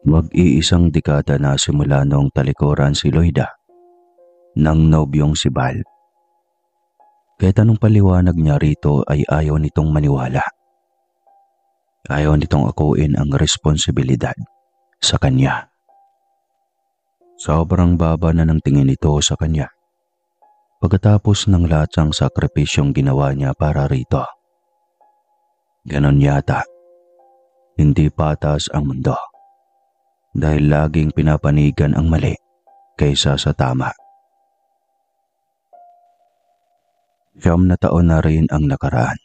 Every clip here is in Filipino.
Mag-iisang dekada na simula noong talikuran si Loida ng nobyong si Bal. Kahit anong paliwanag niya rito ay ayaw nitong maniwala. Ayaw nitong akuin ang responsibilidad sa kanya. Sobrang baba na ng tingin nito sa kanya pagkatapos ng lahat ng sakripisyong ginawa niya para rito. Ganon yata, hindi patas ang mundo dahil laging pinapanigan ang mali kaysa sa tama. 9 na taon na rin ang nakaraan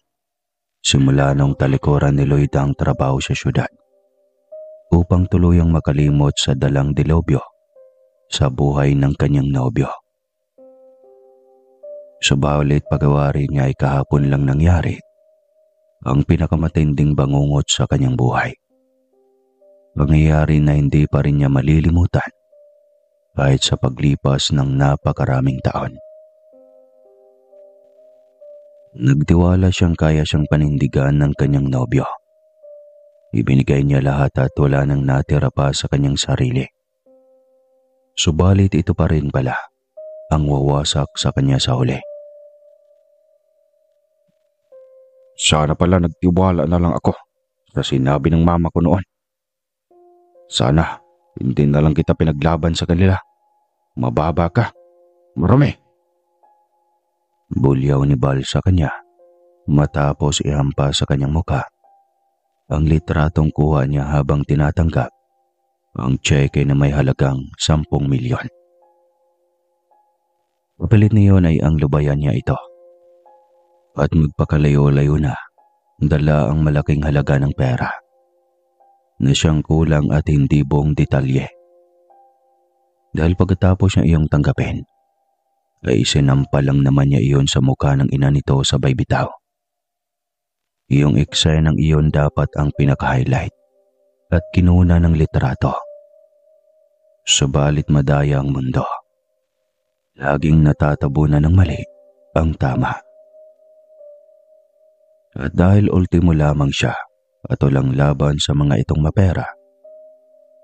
simula nung talikuran ni Lloyd ang trabaho sa syudad upang tuluyang makalimot sa dalang dilobyo sa buhay ng kanyang nobyo. Subalit pagawari niya ay kahapon lang nangyari ang pinakamatinding bangungot sa kanyang buhay. Pangyayari na hindi pa rin niya malilimutan kahit sa paglipas ng napakaraming taon. Nagtiwala siyang kaya siyang panindigan ng kanyang nobyo. Ibinigay niya lahat at wala nang natira pa sa kanyang sarili. Subalit ito pa rin pala ang wawasak sa kanya sa huli. Sana pala nagtiwala na lang ako sa sinabi ng mama ko noon. Sana hindi na lang kita pinaglaban sa kanila. Mababa ka. Marami. Bulyaw ni Bal sa kanya matapos ihampa sa kanyang mukha ang litratong kuha niya habang tinatanggap ang tseke na may halagang 10 milyon. Kapalit niyon ay ang lubayan niya ito. At magpakalayo-layo na, dala ang malaking halaga ng pera na siyang kulang at hindi buong detalye. Dahil pagkatapos niya iyong tanggapin, ay sinampal lang naman niya iyon sa mukha ng ina nito sabay bitaw. Iyong eksenang iyon dapat ang pinaka-highlight at kinuna ng litrato. Subalit madaya ang mundo. Laging natatabunan ng mali ang tama. At dahil ultimo lamang siya at walang laban sa mga itong mapera,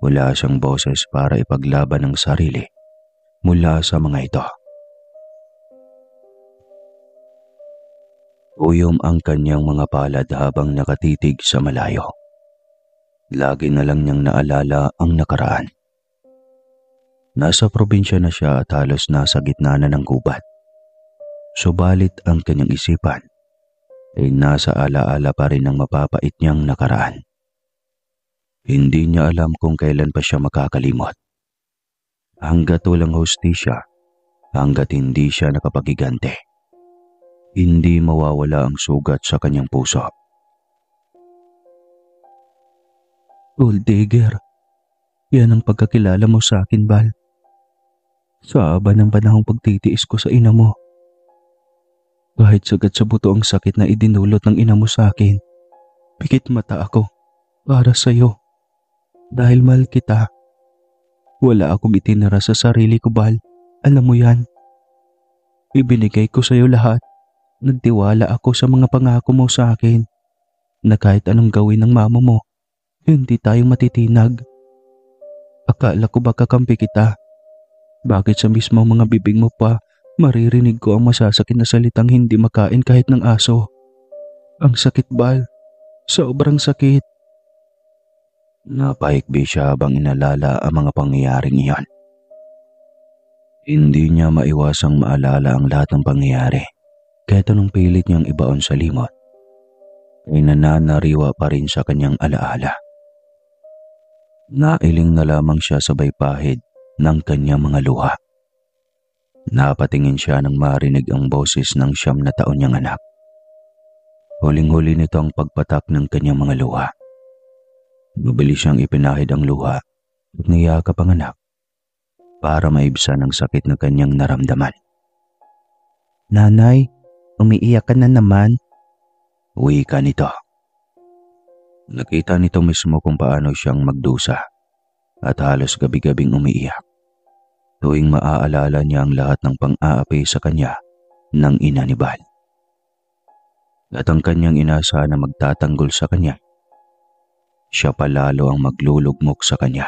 wala siyang boses para ipaglaban ang sarili mula sa mga ito. Uyom ang kanyang mga palad habang nakatitig sa malayo. Lagi na lang niyang naalala ang nakaraan. Nasa probinsya na siya at halos nasa gitna na ng gubat. Subalit ang kanyang isipan ay nasa alaala pa rin ang mapapait niyang nakaraan. Hindi niya alam kung kailan pa siya makakalimot. Hanggat walang hustisya, hanggat hindi siya nakapagigante, hindi mawawala ang sugat sa kanyang puso. Gold digger, yan ang pagkakilala mo sa akin, Bal. Sa haba ng panahong pagtitiis ko sa ina mo. Kahit sagad sa buto ang sakit na idinulot ng ina mo sa akin, pikit mata ako para sa'yo. Dahil mahal kita. Wala akong itinara sa sarili ko, Bal. Alam mo yan. Ibinigay ko sa'yo lahat. Nagtiwala ako sa mga pangako mo sa akin na kahit anong gawin ng mama mo, hindi tayo matitinag. Akala ko ba kakampi kita? Bakit sa mismo mga bibig mo pa maririnig ko ang masasakit na salitang hindi makain kahit ng aso? Ang sakit, Bal. Sobrang sakit. Napaikbi siya habang inalala ang mga pangyayaring iyon. Hindi niya maiwasang maalala ang lahat ng pangyayari. Kahit anong pilit niyang ibaon sa limot, ay nananariwa pa rin sa kanyang alaala. Nailing na lamang siya sabay pahid ng kanyang mga luha. Napatingin siya nang marinig ang boses ng 9 na taon niyang anak. Huling-huli nito ang pagpatak ng kanyang mga luha. Mabilis siyang ipinahid ang luha at niyakap ang anak para maibsan ang sakit na kanyang naramdaman. Nanay, umiiyak ka na naman. Wika nito. Nakita nito mismo kung paano siyang magdusa at halos gabi-gabing umiiyak tuwing maaalala niya ang lahat ng pang-aapi sa kanya ng ina ni Bal. At ang kanyang inaasahan na magtatanggol sa kanya, siya palalo ang maglulugmok sa kanya.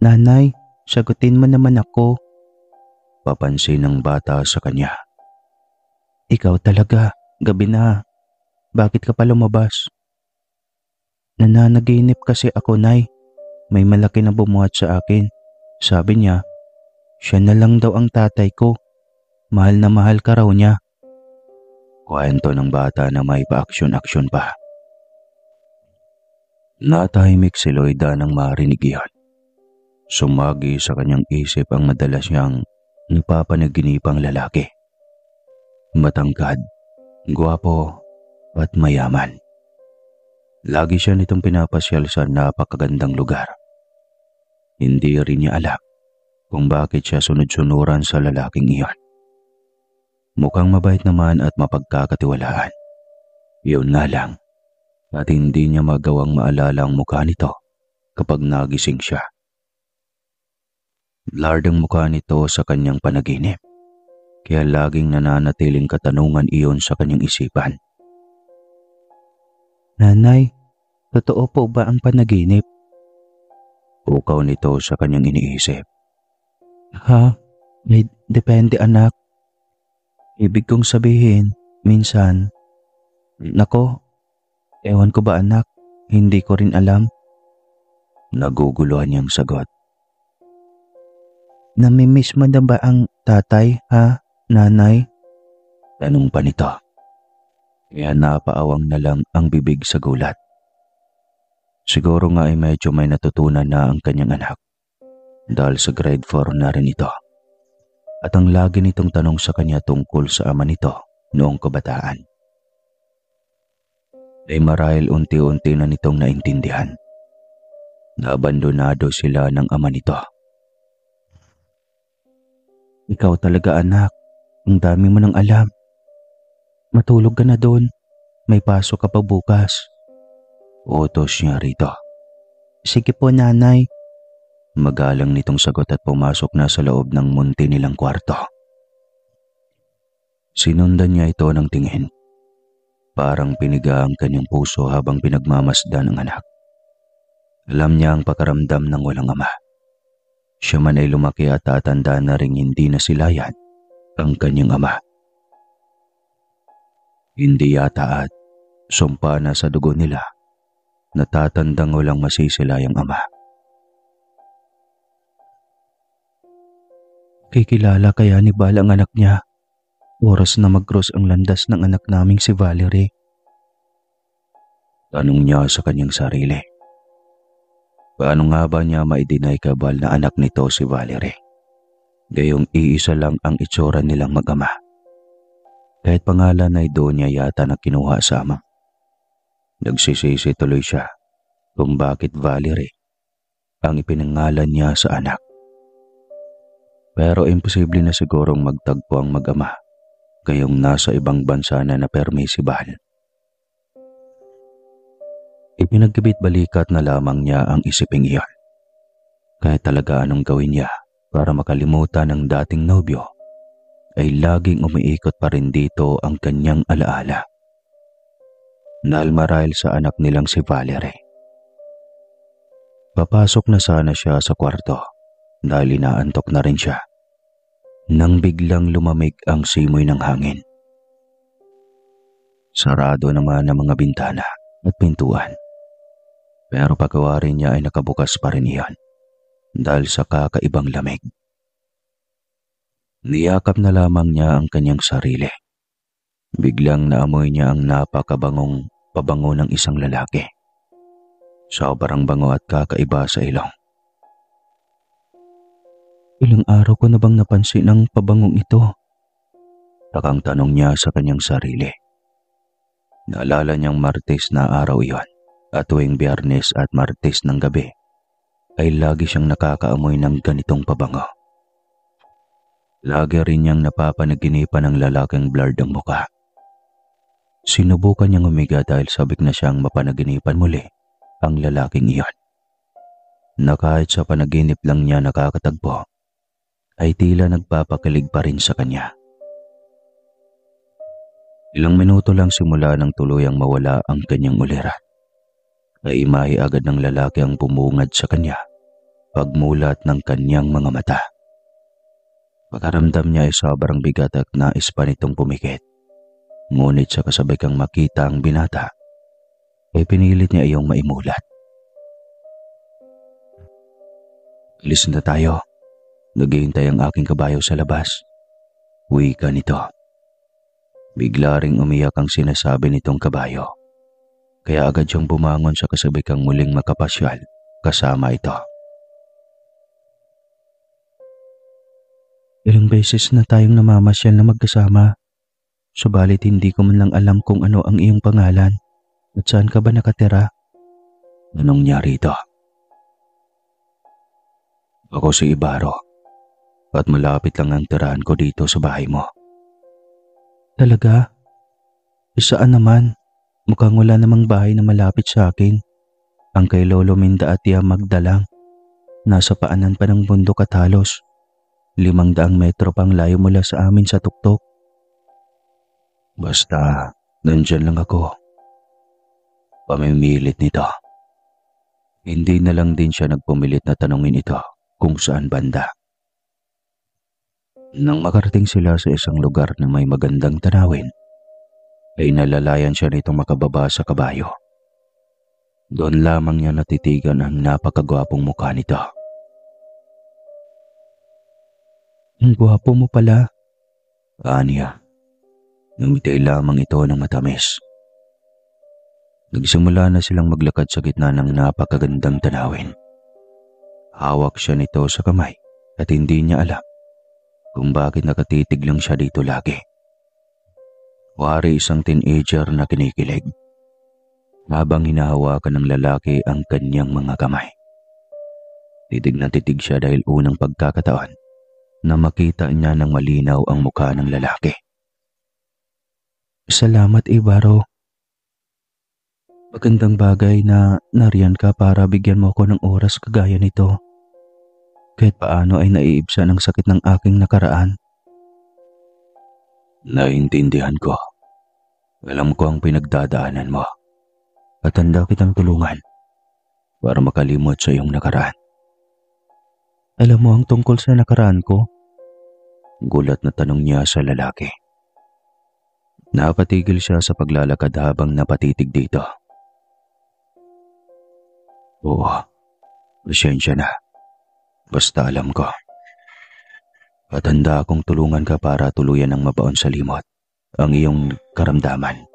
Nanay, sagutin mo naman ako. Papansin ng bata sa kanya. Ikaw talaga, gabi na. Bakit ka pa lumabas? Nananaginip kasi ako, Nay. May malaki na bumuhat sa akin. Sabi niya, siya na lang daw ang tatay ko. Mahal na mahal ka raw niya. Kwento ng bata na may pa-aksyon-aksyon pa. Natahimik si Loida nang marinig iyon. Sumagi sa kanyang isip ang madalas niyang napapanaginipang lalaki. Matangkad, gwapo, at mayaman. Lagi siya nitong pinapasyal sa napakagandang lugar. Hindi rin niya alam kung bakit siya sunod-sunuran sa lalaking iyon. Mukhang mabait naman at mapagkakatiwalaan. Yun nga lang, at hindi niya magawang maalala ang mukha nito kapag nagising siya. Blurred ang mukha nito sa kanyang panaginip, kaya laging nananatiling katanungan iyon sa kanyang isipan. Nanay, totoo po ba ang panaginip? Pukaw nito sa kanyang iniisip. Ha? May depende, anak. Ibig kong sabihin, minsan, nako, ewan ko ba anak, hindi ko rin alam. Naguguluhan niyang sagot. Namimiss mo na ba ang tatay, ha, nanay? Tanong pa nito. Kaya napaawang na lang ang bibig sa gulat. Siguro nga ay medyo may natutunan na ang kanyang anak dahil sa grade 4 na rin ito. At ang lagi nitong tanong sa kanya tungkol sa ama nito noong kabataan. Ay marahil unti-unti na nitong naintindihan na abandonado sila ng ama nito. Ikaw talaga anak, ang dami mo nang alam. Matulog ka na doon, may pasok ka pa bukas. Utos niya rito. Sige po nanay. Magalang nitong sagot at pumasok na sa loob ng munti nilang kwarto. Sinundan niya ito ng tingin. Parang piniga ang kanyang puso habang pinagmamasdan ang anak. Alam niya ang pakaramdam ng walang ama. Siya man ay lumaki at tatanda na ring hindi na silayan ang kanyang ama. Hindi yata at sumpa na sa dugo nila na tatandang walang masisilayang ama. Kikilala kaya ni Val ang anak niya? Oras na mag-cross ang landas ng anak naming si Valerie. Tanong niya sa kanyang sarili. Paano nga ba niya ma-deny kay Val na anak nito si Valerie? Gayong iisa lang ang itsura nilang mag-ama. Kahit pangalan ay doon niya yata na kinuha sa ama. Nagsisisi tuloy siya kung bakit Valerie ang ipinangalan niya sa anak. Pero imposible na sigurong magtagpo ang mag-ama gayong nasa ibang bansa na napermi si Val. Ipinagkibit-balikat na lamang niya ang isiping iyon. Kahit talaga anong gawin niya para makalimutan ang dating nobyo, ay laging umiikot pa rin dito ang kanyang alaala. Dahil marahil sa anak nilang si Valerie. Papasok na sana siya sa kwarto dahil inaantok na rin siya nang biglang lumamig ang simoy ng hangin. Sarado naman ang mga bintana at pintuan. Pero paggawa rin niya ay nakabukas pa rin iyan dahil sa kakaibang lamig. Niyakap na lamang niya ang kanyang sarili. Biglang naamoy niya ang napakabangong pabango ng isang lalaki. Sobrang bango at kakaiba sa ilong. Ilang araw ko na bang napansin ang pabangong ito? Takang tanong niya sa kanyang sarili. Naalala niyang Martes na araw iyon at tuwing Biyernes at Martes ng gabi ay lagi siyang nakakaamoy ng ganitong pabango. Lagi rin niyang napapanaginipan ng lalaking blurred ang muka. Sinubukan niyang humiga dahil sabik na siyang mapanaginipan muli ang lalaking iyon. Na kahit sa panaginip lang niya nakakatagpo, ay tila nagpapakilig pa rin sa kanya. Ilang minuto lang simula nang tuluyang mawala ang kanyang ulirat, ay imahe agad ng lalaki ang bumungad sa kanya pagmulat ng kanyang mga mata. Pakaramdam niya ay sobrang bigat at nais pa nitong pumikit. Ngunit sa kasabay kang makita ang binata, ay pinilit niya iyong maimulat. Alis na tayo. Naghihintay ang aking kabayo sa labas. Wika nito. Bigla ring umiyak ang sinasabi nitong kabayo. Kaya agad siyang bumangon sa kasabay kang muling makapasyal kasama ito. Ilang beses na tayong namamasyal na magkasama. Subalit hindi ko man lang alam kung ano ang iyong pangalan at saan ka ba nakatira. Anong niya rito? Ako si Ibaro at malapit lang ang tirahan ko dito sa bahay mo. Talaga? Saan naman? Mukhang wala namang bahay na malapit sa akin. Ang kay Lolo Minda at Tia Magdalang. Nasa paanan pa ng bundok at halos 500 metro pang layo mula sa amin sa tuktok. Basta, nandyan lang ako. Pamimilit nito. Hindi na lang din siya nagpumilit na tanungin ito kung saan banda. Nang makarating sila sa isang lugar na may magandang tanawin, ay nalalayan siya nitong makababa sa kabayo. Doon lamang niya natitigan ang napakagwapong mukha nito. Ang gwapo mo pala. Anya. Ngumiti lamang ito ng matamis. Nagsimula na silang maglakad sa gitna ng napakagandang tanawin. Hawak siya nito sa kamay at hindi niya alam kung bakit nakatitig lang siya dito lagi. Wari isang teenager na kinikilig habang hinahawakan ng lalaki ang kanyang mga kamay. Titig na titig siya dahil unang pagkakataon na makita niya ng malinaw ang mukha ng lalaki. Salamat, Ibaro. Magandang bagay na nariyan ka para bigyan mo ako ng oras kagaya nito. Kahit paano ay naiibsan ang sakit ng aking nakaraan. Naintindihan ko. Alam ko ang pinagdadaanan mo. At handa kitang tulungan para makalimot sa iyong nakaraan. Alam mo ang tungkol sa nakaraan ko? Gulat na tanong niya sa lalaki. Napatigil siya sa paglalakad habang napatitig dito. Oo, pasensya na. Basta alam ko. At handa akong tulungan ka para tuluyan ng mabaon sa limot ang iyong karamdaman.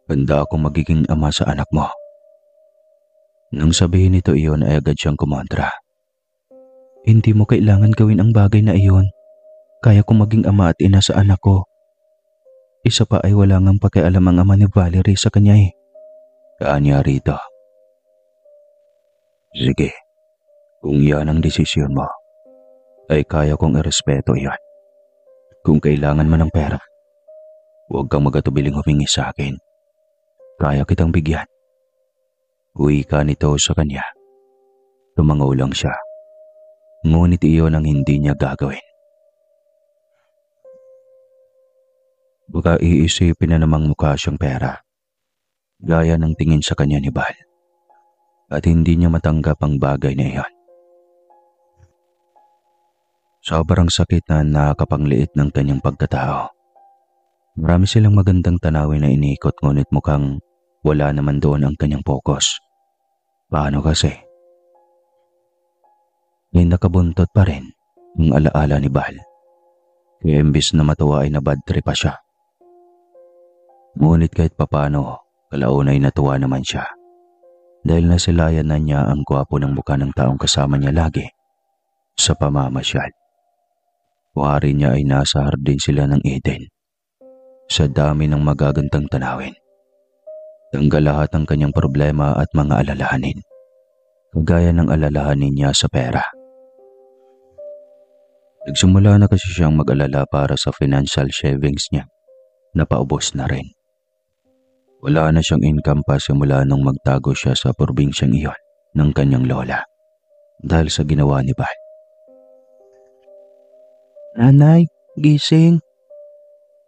Handa akong magiging ama sa anak mo. Nang sabihin nito iyon ay agad siyang kumontra. Hindi mo kailangan gawin ang bagay na iyon. Kaya kong maging ama at ina sa anak ko. Isa pa ay wala ngang pakialam ang ama ni Valerie sa kanya eh. Kaanya rito. Sige, kung yan ang desisyon mo, ay kaya kong irespeto iyon. Kung kailangan mo ng pera, huwag kang magatubiling humingi sa akin. Kaya kitang bigyan. Uwi ka nito sa kanya. Tumangaw lang siya. Ngunit iyon ang hindi niya gagawin. Baka iisipin na namang mukha siyang pera. Gaya ng tingin sa kanya ni Val. At hindi niya matanggap ang bagay na iyon. Sobrang sakit na nakapangliit ng kanyang pagkatao. Marami silang magandang tanawin na iniikot ngunit mukhang wala naman doon ang kanyang focus. Paano kasi? May nakabuntot pa rin ang alaala ni Val. Kaya imbis na matuwa ay nabad trip pa siya. Ngunit kahit papano, kalaunay natuwa naman siya. Dahil nasilayan na niya ang gwapo ng mukha ng taong kasama niya lagi sa pamamasyal. Wari niya ay nasa hardin sila ng Eden. Sa dami ng magagandang tanawin. Tanggal lahat ang kanyang problema at mga alalahanin. Kagaya ng alalahanin niya sa pera. Nagsimula na kasi siyang mag-alala para sa financial savings niya. Napaubos na rin. Wala na siyang income pa simula nung magtago siya sa probinsyang iyon ng kanyang lola. Dahil sa ginawa ni Val. Nanay, gising.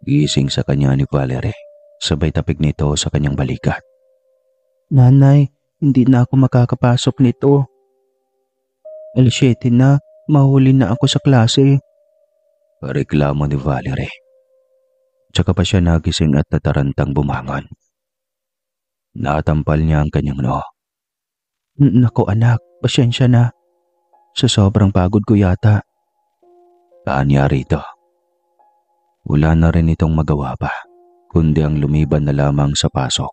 Gising sa kanya ni Valerie. Sabay tapik nito sa kanyang balikat. Nanay, hindi na ako makakapasok nito. Alas 7 na, mahuli na ako sa klase. Reklamo ni Valerie. Tsaka pa siya nagising at natarantang bumangon. Natampal niya ang kanyang noo. Nako anak, pasensya na. Sa sobrang pagod ko yata. Kanya rito. Wala na rin itong magawa pa, kundi ang lumiban na lamang sa pasok.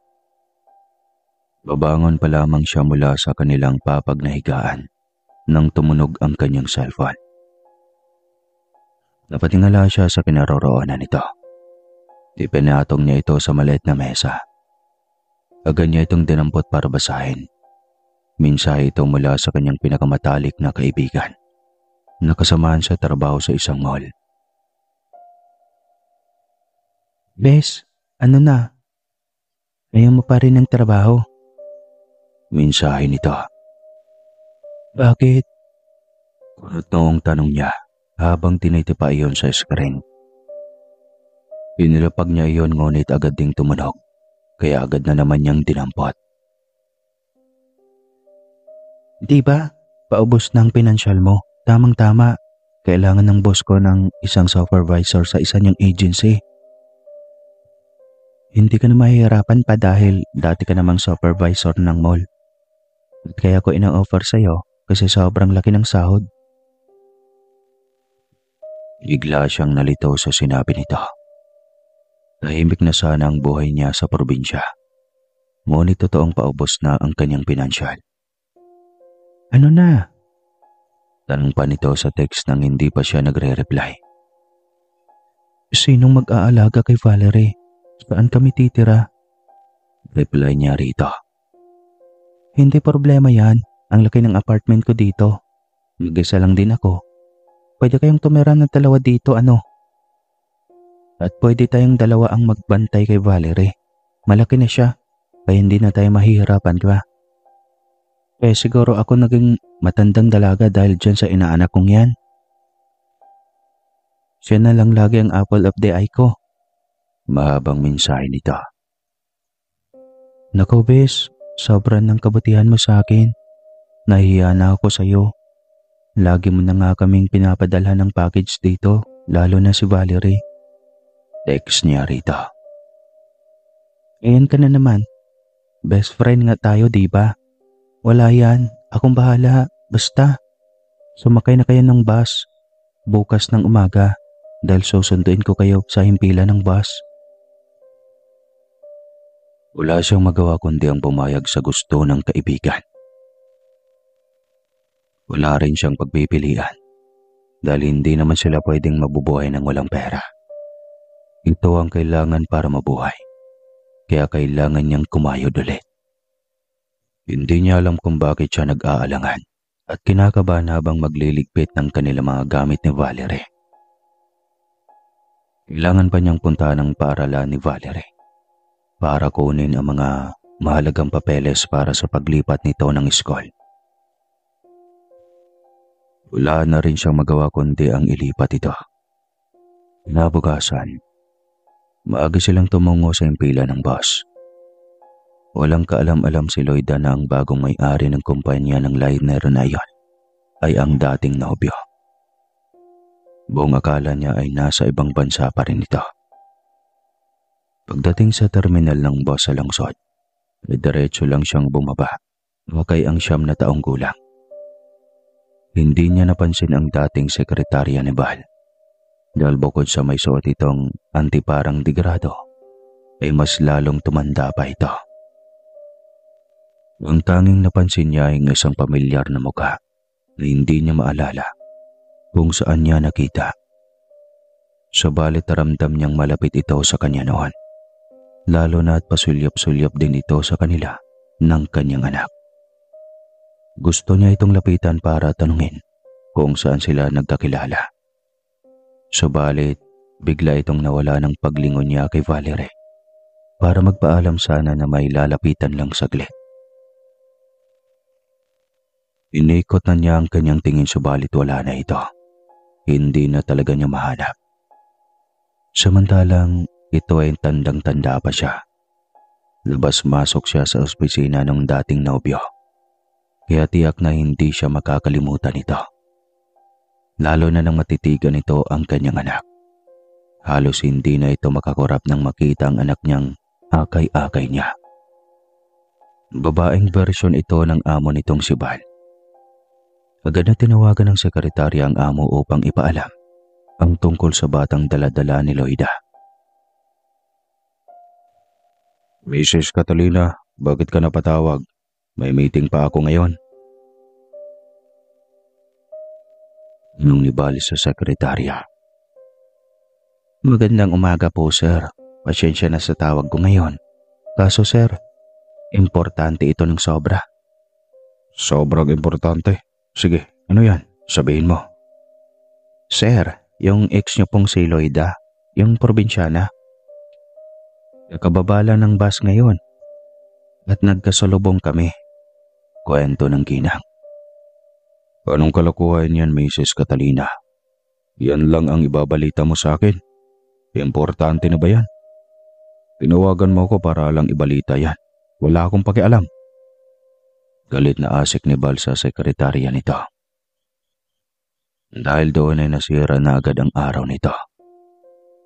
Babangon pa lamang siya mula sa kanilang papag na higaan nang tumunog ang kanyang cellphone. Napatingala siya sa kinaroroonan nito. Ipinatong niya ito sa maliit na mesa. Agad niya itong dinampot para basahin. Mensahe ito mula sa kanyang pinakamatalik na kaibigan. Nakasamahan sa trabaho sa isang mall. Bes, ano na? Ayaw mo pa rin ng trabaho? Mensahe nito. Bakit? Kunot noong tanong niya habang tinitipa iyon sa screen. Inilapag niya iyon ngunit agad ding tumunog, kaya agad na naman niyang dinampot. Di ba? Paubos na ang pinansyal mo. Tamang-tama. Kailangan ng boss ko ng isang supervisor sa isa niyang agency. Hindi ka na mahihirapan pa dahil dati ka namang supervisor ng mall. At kaya ko ina-offer sa'yo kasi sobrang laki ng sahod. Bigla siyang nalito sa sinabi nito. Tahimik na sana ang buhay niya sa probinsya. Ngunit totoong paubos na ang kanyang pinansyal. Ano na? Tanong pa nito sa text nang hindi pa siya nagre-reply. Sinong mag-aalaga kay Valerie? Saan kami titira? Reply niya rito. Hindi problema yan. Ang laki ng apartment ko dito. Mag-isa lang din ako. Pwede kayong tumira ng dalawa dito, ano? At pwede tayong dalawa ang magbantay kay Valerie. Malaki na siya, kaya hindi na tayo mahihirapan, di ba? Siguro ako naging matandang dalaga dahil dyan sa inaanak kong yan. Siya na lang lagi ang apple of the eye ko. Mahabang mensahe nito. Naku, bes, sobrang ng kabutihan mo sa akin. Nahihiya na ako sa'yo. Lagi mo na nga kaming pinapadala ng package dito, lalo na si Valerie. Text niya rito. Ayan ka na naman. Best friend nga tayo, di ba? Wala yan. Akong bahala. Basta. Sumakay na kayo ng bus. Bukas ng umaga. Dahil susunduin ko kayo sa himpilan ng bus. Wala siyang magawa kundi ang pumayag sa gusto ng kaibigan. Wala rin siyang pagpipilian. Dahil hindi naman sila pwedeng mabubuhay ng walang pera. Ito ang kailangan para mabuhay. Kaya kailangan niyang kumayod ulit. Hindi niya alam kung bakit siya nag-aalangan at kinakabahan habang magliligpit ng kanilang mga gamit ni Valerie. Kailangan pa niyang puntahan ang paaralan ni Valerie para kunin ang mga mahalagang papeles para sa paglipat nito ng school. Wala na rin siyang magawa kundi ang ilipat ito. Kinabukasan, maaga silang tumungo sa himpilan ng bus. Walang kaalam-alam si Lloyda na ang bagong may-ari ng kumpanya ng liner na iyon ay ang dating nobyo. Buong akala niya ay nasa ibang bansa pa rin ito. Pagdating sa terminal ng bus sa lungsod, ay diretso lang siyang bumaba. Wakay ang 9 na taong gulang. Hindi niya napansin ang dating sekretarya ni Val. Dahil bukod sa may suot itong antiparang degrado, ay mas lalong tumanda pa ito. Ang tanging napansin niya ay isang pamilyar na mukha na hindi niya maalala kung saan niya nakita. Subalit ramdam niyang malapit ito sa kanya noon, lalo na at pasulyap-sulyap din ito sa kanila ng kanyang anak. Gusto niya itong lapitan para tanungin kung saan sila nagkakilala. Subalit bigla itong nawala ng paglingon niya kay Valerie para magpaalam sana na may lalapitan lang saglit. Inikot na niya ang kanyang tingin subalit wala na ito. Hindi na talaga niya mahanap. Samantalang ito ay tandang-tanda pa siya. Labas-masok siya sa opisina ng dating nobyo. kaya tiyak na hindi siya makakalimutan ito. Lalo na nang matitigan ito ang kanyang anak. Halos hindi na ito makakurap nang makita ang anak niyang akay-akay niya. Babaeng bersyon ito ng amo nitong si Val. Agad na tinawagan ng sekretarya ang amo upang ipaalam ang tungkol sa batang dala-dala ni Loida. Mrs. Catalina, bakit ka napatawag? May meeting pa ako ngayon. Nung ni Val sa sekretarya. Magandang umaga po, sir. Pasensya na sa tawag ko ngayon. Kaso sir, importante ito ng sobra. Sobrang importante. Sige, ano yan? Sabihin mo. Sir, yung ex niyo pong si Loida, yung probinsyana. Nakababala ng bus ngayon at nagkasalubong kami. Kwento ng ginang. Anong kalokohan yan, Mrs. Catalina? Yan lang ang ibabalita mo sa akin. Importante na ba yan? Tinawagan mo ko para lang ibalita yan. Wala akong pakialam. Galit na asik ni Val sa sekretarya nito. Dahil doon ay nasira na agad ang araw nito.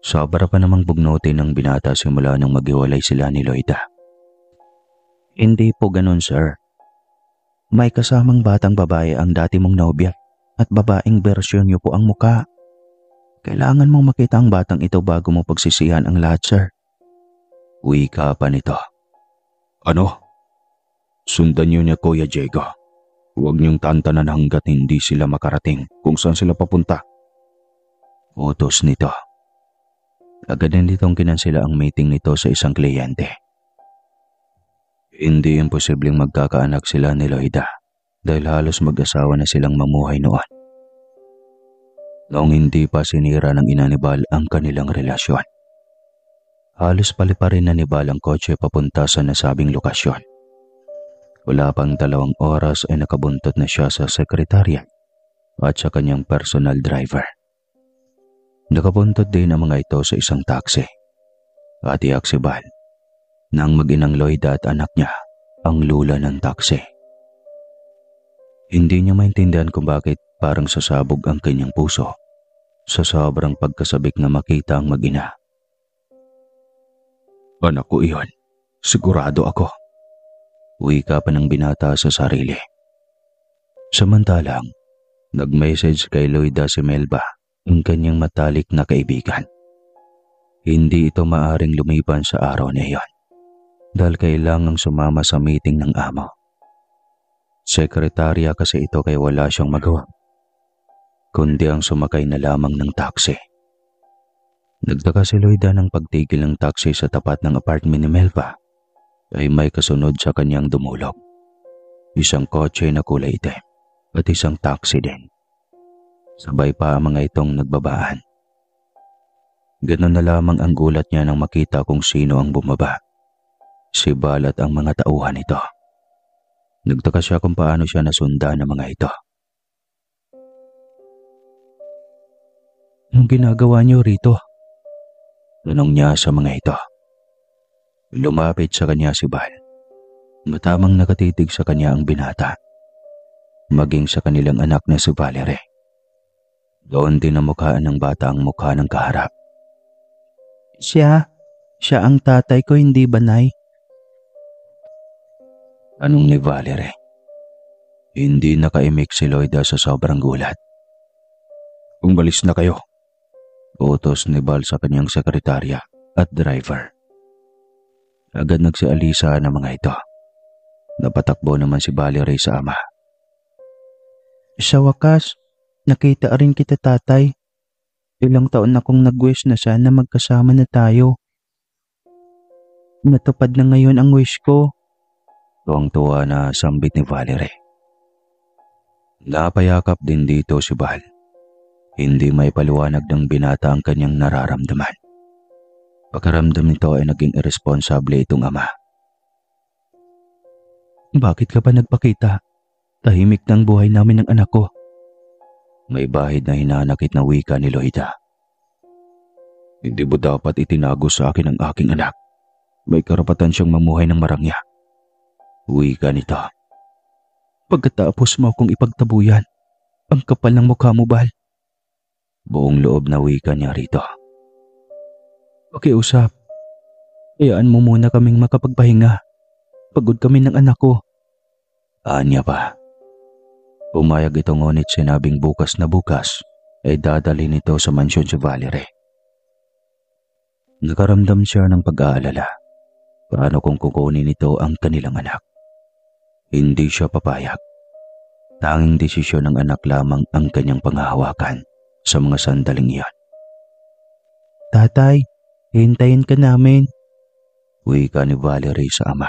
Sobra pa namang bugnutin ng binata simula nang maghiwalay sila ni Loida. Hindi po ganun, sir. May kasamang batang babae ang dati mong nobya at babaeng bersyon niyo po ang muka. Kailangan mong makita ang batang ito bago mo pagsisihan ang lahat, sir. Wika pa nito. Ano? Sundan niyo niya, Kuya Diego. Huwag niyong tantanan hanggat hindi sila makarating kung saan sila papunta. Utos nito. Agad din ditong kinansela ang meeting nito sa isang kliyente. Hindi imposibleng magkakaanak sila ni Loida dahil halos mag-asawa na silang mamuhay noon. Noong hindi pa sinira ng ina ni Val ang kanilang relasyon. Halos paliparin na ni Val ang kotse papunta sa nasabing lokasyon. Wala pang 2 oras ay nakabuntot na siya sa sekretarya at sa kanyang personal driver. Nakabuntot din ang mga ito sa isang taxi. At iyak si Val nang mag-inang Loida at anak niya ang lula ng taxi. Hindi niya maintindihan kung bakit parang sasabog ang kanyang puso sa sobrang pagkasabik na makita ang mag-ina. Anak ko iyon. Sigurado ako. Wika pa ng binata sa sarili. Samantalang, nag-message kay Loida si Melba, ang kanyang matalik na kaibigan. Hindi ito maaring lumipan sa araw na iyon dahil kailangang sumama sa meeting ng amo. Sekretarya kasi ito kaya wala siyang magawa, kundi ang sumakay na lamang ng taxi. Nagtaka si Loida ng pagtigil ng taxi sa tapat ng apartment ni Melba ay may kasunod sa kanyang dumulog. Isang kotse na kulay itim at isang taxi din. Sabay pa ang mga itong nagbabaan. Ganon na lamang ang gulat niya nang makita kung sino ang bumaba. Si Val at ang mga tauhan nito. Nagtaka siya kung paano siya nasundan ng mga ito. Anong ginagawa niyo rito? Tanong niya sa mga ito. Lumapit sa kanya si Val. Matamang nakatitig sa kanya ang binata. Maging sa kanilang anak na si Valerie. Doon din namukhaan ng bata ang mukha ng kaharap. Siya ang tatay ko, hindi ba, Nay? Anong ni Valerie? Hindi nakaimik si Loida sa sobrang gulat. Umalis na kayo. Utos ni Val sa kanyang sekretarya at driver. Agad nagsialisa ng mga ito. Napatakbo naman si Valerie sa ama. Sa wakas, nakita rin kita, tatay. Ilang taon na kong nag-wish na sana magkasama na tayo. Natupad na ngayon ang wish ko. Tuwang-tuwa na sambit ni Valerie. Napayakap din dito si Val. Hindi may paliwanag ng binata ang kanyang nararamdaman. Pakiramdam nito ay naging irresponsable itong ama. Bakit ka ba nagpakita? Tahimik ng buhay namin ng anak ko. May bahid na hinanakit na wika ni Loida. Hindi mo dapat itinago sa akin ang aking anak. May karapatan siyang mamuhay ng marangya. Wika nito. Pagkatapos mo akong ipagtabuyan, ang kapal ng mukha mo, Bal. Buong loob na wika niya rito. Pakiusap. Hayaan mo muna kaming makapagpahinga. Pagod kami ng anak ko. Anya pa. Pumayag ito ngunit sinabing bukas na bukas ay dadalhin ito sa mansyon si Valerie. Nakaramdam siya ng pag-aalala. Paano kung kukunin nito ang kanilang anak? Hindi siya papayag. Tanging desisyon ng anak lamang ang kanyang panghahawakan sa mga sandaling iyon. Tatay, hintayin ka namin. Wika ni Valerie sa ama.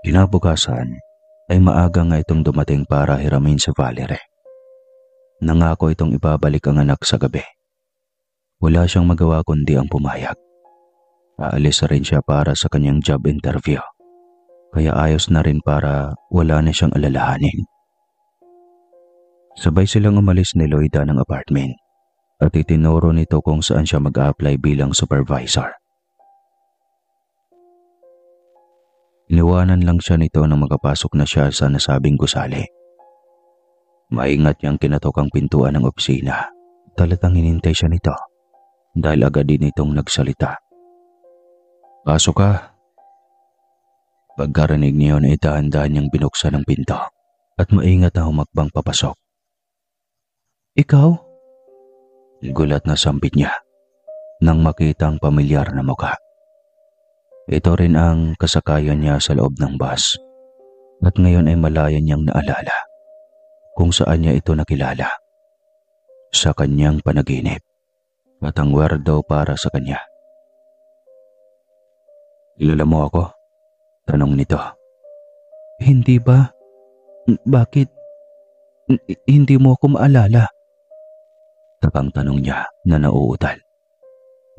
Kinabukasan ay maaga nga itong dumating para hiramin si Valerie. Nangako itong ibabalik ang anak sa gabi. Wala siyang magawa kundi ang pumayag. Aalis na rin siya para sa kanyang job interview. Kaya ayos na rin para wala na siyang alalahanin. Sabay silang umalis ni Loida ng apartment at itinuro nito kung saan siya mag-a-apply bilang supervisor. Iniwanan lang siya nito nang makapasok na siya sa nasabing gusali. Maingat niyang kinatok ang pintuan ng opisina. Talatang hinintay siya nito dahil agad din itong nagsalita. Pasok ka. Pagkarinig niyon ay dahan-dahan niyang binuksan ang pinto at maingat na humakbang papasok. Ikaw? Gulat na sampit niya nang makita ang pamilyar na mukha. Ito rin ang kasakayan niya sa loob ng bus at ngayon ay malaya niyang naalala kung saan niya ito nakilala. Sa kanyang panaginip at ang weirdo para sa kanya. Kilala mo ako? Tanong nito. Hindi ba? Bakit? Hindi mo ako maalala? Takang tanong niya na nauutal.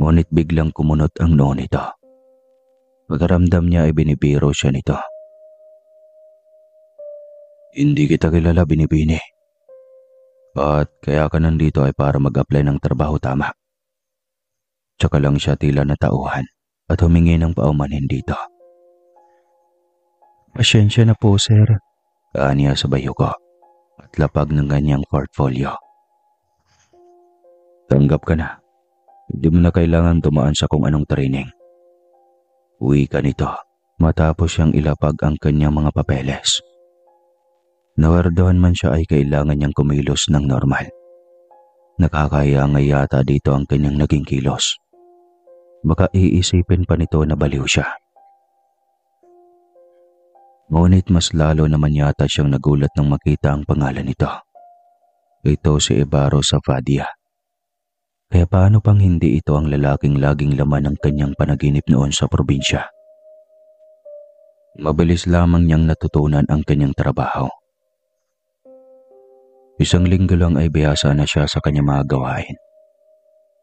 Ngunit biglang kumunot ang noo nito. Pagkaramdam niya ay binibiro siya nito. Hindi kita kilala, Binibini. At kaya ka nandito ay para mag-apply ng trabaho, tama? Tsaka lang siya tila natauhan at humingi ng paumanhin dito. Pasensya na po, sir. Kaaniya sa bayuko at lapag ng kanyang portfolio. Tanggap ka na. Hindi mo na kailangan dumaan sa kung anong training. Uwi ka nito matapos siyang ilapag ang kanyang mga papeles. Nawardohan man siya ay kailangan niyang kumilos ng normal. Nakakaya nga yata dito ang kanyang naging kilos. Baka iisipin pa nito na baliw siya. Ngunit mas lalo naman yata siyang nagulat nang makita ang pangalan nito. Ito si Ibaro Safadia. Kaya paano pang hindi ito ang lalaking laging laman ng kanyang panaginip noon sa probinsya? Mabilis lamang niyang natutunan ang kanyang trabaho. Isang linggo lang ay bihasa na siya sa kanyang mga gawain.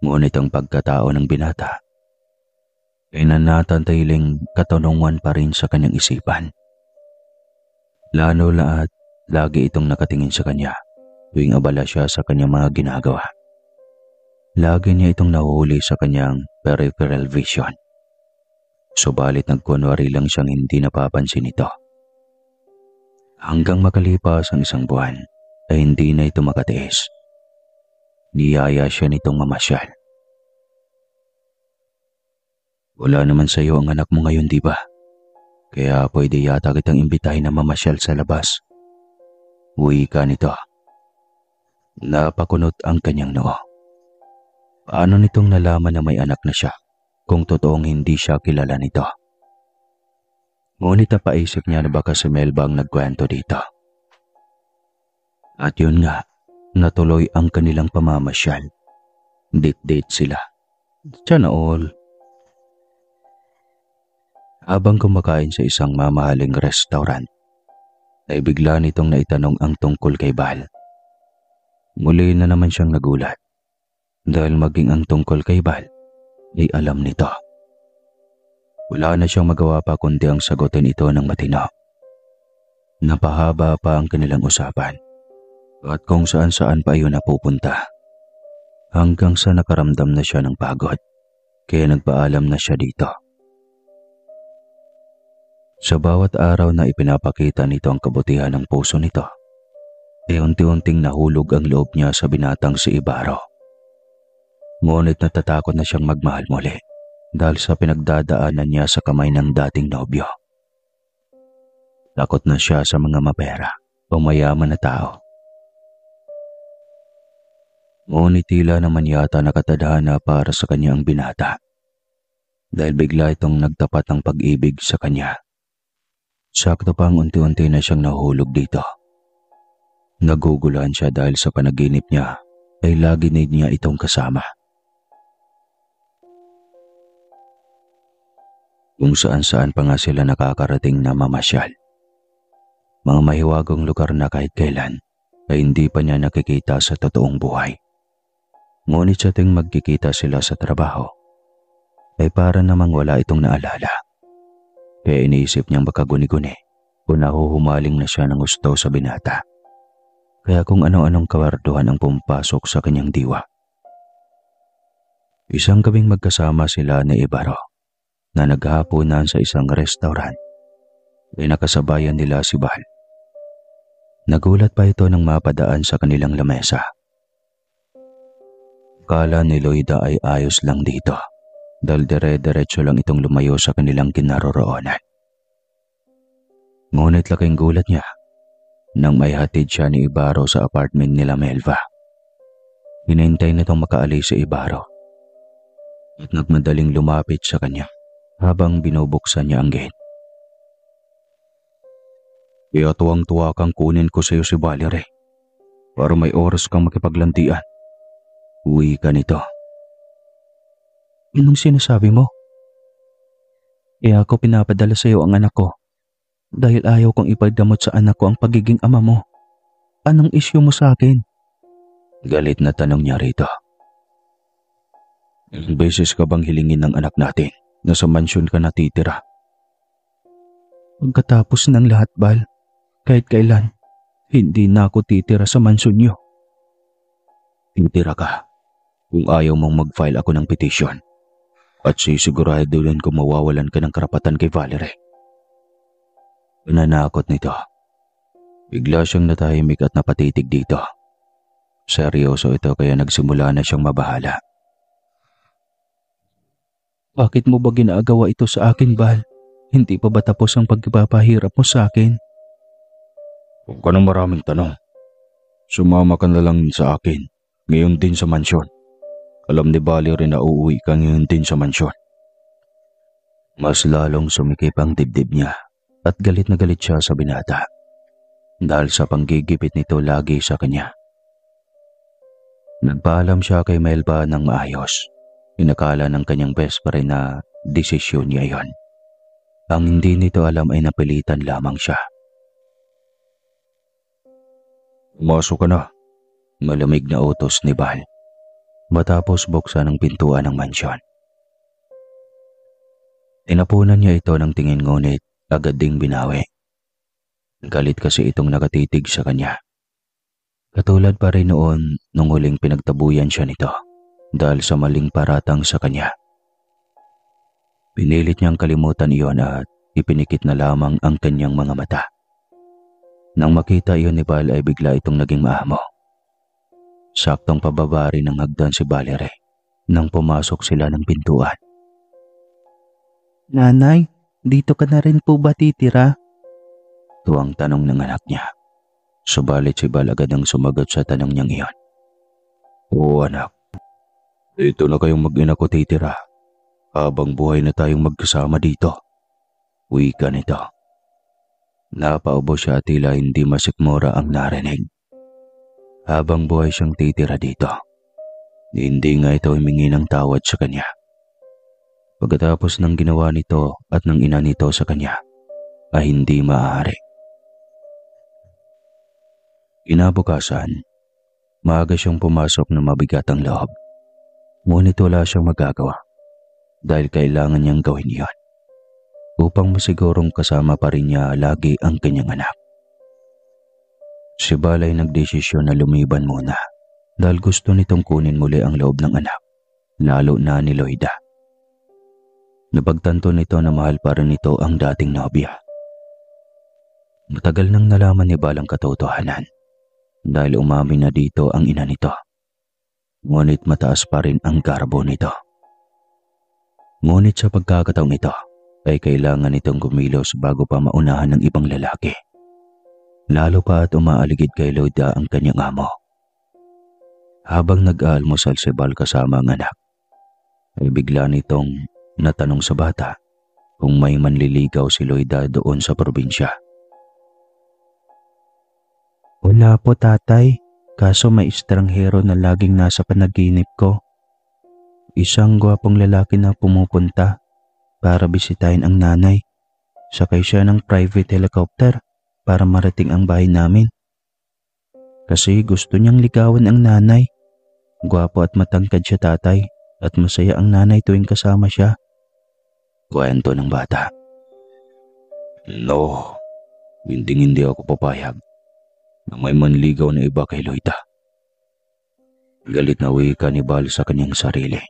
Ngunit ang pagkatao ng binata ay nanatatiling katanungan pa rin sa kanyang isipan. Lalo lahat, lagi itong nakatingin sa kanya tuwing abala siya sa kanyang mga ginagawa. Lagi niya itong nahuhuli sa kanyang peripheral vision. Subalit nagkunwari lang siyang hindi napapansin ito. Hanggang makalipas ang isang buwan ay hindi na ito makatiis. Niyaya siya nitong mamasyal. Wala naman sa iyo ang anak mo ngayon, di ba? Kaya pwede yata kitang imbitahin na mamasyal sa labas. Uwi ka nito. Napakunot ang kanyang noo. Paano nitong nalaman na may anak na siya kung totoong hindi siya kilala nito? Ngunit napaisip niya na baka si Melba ang nagkwento dito. At yun nga, natuloy ang kanilang pamamasyal. Date-date sila. Sana all. Habang kumakain sa isang mamahaling restaurant, ay bigla nitong naitanong ang tungkol kay Bal. Muli na naman siyang nagulat dahil maging ang tungkol kay Bal ay alam nito. Wala na siyang magawa pa kundi ang sagutin ito ng matino. Napahaba pa ang kanilang usapan at kung saan-saan pa iyon napupunta hanggang sa nakaramdam na siya ng pagod kaya nagpaalam na siya dito. Sa bawat araw na ipinapakita nito ang kabutihan ng puso nito, ay unti-unting nahulog ang loob niya sa binatang si Ibarro. Ngunit natatakot na siyang magmahal muli dahil sa pinagdadaanan niya sa kamay ng dating nobyo. Takot na siya sa mga mapera o mayaman na tao. Ngunit tila naman yata nakatadhana para sa kanya ang binata dahil bigla itong nagtapat ng pag-ibig sa kanya. Sakto pang unti-unti na siyang nahulog dito. Naguguluhan siya dahil sa panaginip niya ay lagi niya itong kasama. Kung saan-saan pa nga sila nakakarating na mamasyal. Mga mahiwagong lugar na kahit kailan ay hindi pa niya nakikita sa totoong buhay. Ngunit sa ting magkikita sila sa trabaho, ay para namang wala itong naalala. Kaya iniisip niyang baka guni-guni o nahuhumaling na siya ng gusto sa binata. Kaya kung ano-anong kawarduhan ang pumapasok sa kanyang diwa. Isang gabing magkasama sila ni Ibarro na naghahaponan sa isang restaurant. Ay nakasabayan nila si Val. Nagulat pa ito nang mapadaan sa kanilang lamesa. Akala ni Loida ay ayos lang dito dahil dire-diretso lang itong lumayo sa kanilang kinaroroonan. Ngunit laking gulat niya nang may hatid siya ni Ibarro sa apartment nila Melva. Hinintay nitong makaalis si Ibarro at nagmadaling lumapit sa kanya habang binubuksan niya ang gate. Kaya tuwang-tuwa kang kunin ko sa iyo si Valerie para may oras kang makipaglandian. Uwi ka nito. Anong sinasabi mo? Kaya ako pinapadala sa iyo ang anak ko dahil ayaw kong ipagdamot sa anak ko ang pagiging ama mo. Anong isyu mo sa akin? Galit na tanong niya rito. Ilang beses ka bang hilingin ng anak natin na sa mansyon ka natitira? Pagkatapos ng lahat, Val, kahit kailan, hindi na ako titira sa mansyon niyo. Titira ka kung ayaw mong mag-file ako ng petition at sisiguraduhin ko mawawalan ka ng karapatan kay Valerie. Nanakot nito. Bigla siyang natahimik at napatitig dito. Seryoso ito kaya nagsimula na siyang mabahala. Bakit mo ba ginagawa ito sa akin, Val? Hindi pa ba tapos ang pagpapahirap mo sa akin? Huwag ka ng maraming tanong. Sumama ka na lang sa akin, ngayon din sa mansyon. Alam ni Valerie na uuwi ka ngayon din sa mansyon. Mas lalong sumikip ang dibdib niya at galit na galit siya sa binata dahil sa panggigipit nito lagi sa kanya. Nagpaalam siya kay Melba ng maayos. Inakala ng kanyang best friend na desisyon niya yon. Ang hindi nito alam ay napilitan lamang siya. Pumasok ka na. Malamig na utos ni Val matapos buksan ang pintuan ng mansyon. Tinapunan niya ito ng tingin ngunit agad ding binawi. Galit kasi itong nakatitig sa kanya. Katulad pa rin noon nung huling pinagtabuyan siya nito dahil sa maling paratang sa kanya. Pinilit niyang kalimutan iyon at ipinikit na lamang ang kanyang mga mata. Nang makita iyon ni Val ay bigla itong naging maamo. Saktong pababa rin ng hagdan si Valerie nang pumasok sila ng pintuan. Nanay, dito ka na rin po ba titira? Tuwang tanong ng anak niya. Subalit si Val agad ang sumagot sa tanong niyang iyon. Oo anak, dito na kayong mag-ina ko titira. Habang buhay na tayong magkasama dito. Uwi ka nito. Napaubo siya at tila hindi masikmura ang narinig. Habang buhay siyang titira dito. Hindi nga ito humingi ng tawad sa kanya. Pagkatapos ng ginawa nito at ng ina nito sa kanya, ay hindi maaari. Kinabukasan, maaga siyang pumasok na mabigat ang loob. Ngunit wala siyang magagawa dahil kailangan niyang gawin iyon upang masigurong kasama pa rin niya lagi ang kanyang anak. Si Val ay nagdesisyon na lumiban muna dahil gusto nitong kunin muli ang loob ng anak, lalo na ni Loida. Napagtanto nito na mahal pa rin nito ang dating nobya Matagal nang nalaman ni Bal ang katotohanan dahil umamin na dito ang ina nito. Ngunit mataas pa rin ang garbo nito. Ngunit sa pagkakataong ito ay kailangan itong kumilos bago pa maunahan ng ibang lalaki. Lalo pa at umaaligid kay Loida ang kanyang amo. Habang nag-aalmusal si Bal kasama ang anak, ay bigla nitong natanong sa bata kung may manliligaw si Loida doon sa probinsya. Wala po tatay, kaso may estranghero na laging nasa panaginip ko. Isang gwapong lalaki na pumupunta para bisitahin ang nanay. Sakay siya ng private helicopter para marating ang bahay namin. Kasi gusto niyang ligawan ang nanay. Gwapo at matangkad siya tatay at masaya ang nanay tuwing kasama siya. Kwento ng bata. No, hindi ako papayag na may manligaw na iba kay Loida. Galit na wika ni Bal sa kanyang sarili.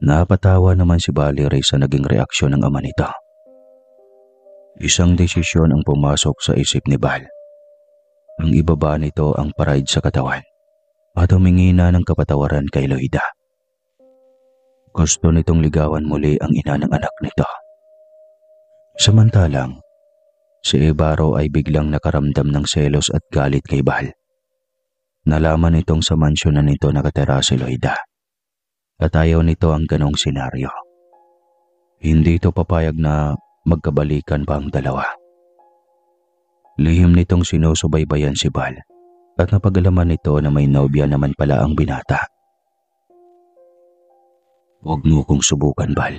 Napatawa naman si Valerie sa naging reaksyon ng ama nito. Isang desisyon ang pumasok sa isip ni Bal. Ang ibaba nito ang pride sa katawan at humingi na ng kapatawaran kay Loida. Gusto nitong ligawan muli ang ina ng anak nito. Samantalang, si Ibaro ay biglang nakaramdam ng selos at galit kay Bal. Nalaman nitong sa mansyon na nito nakatira si Loida at ayaw nito ang ganong senaryo. Hindi ito papayag na magkabalikan pa ang dalawa. Lihim nitong sinusubaybayan si Bal at napag-alaman nito na may nobya naman pala ang binata. Huwag mo kong subukan, Bal.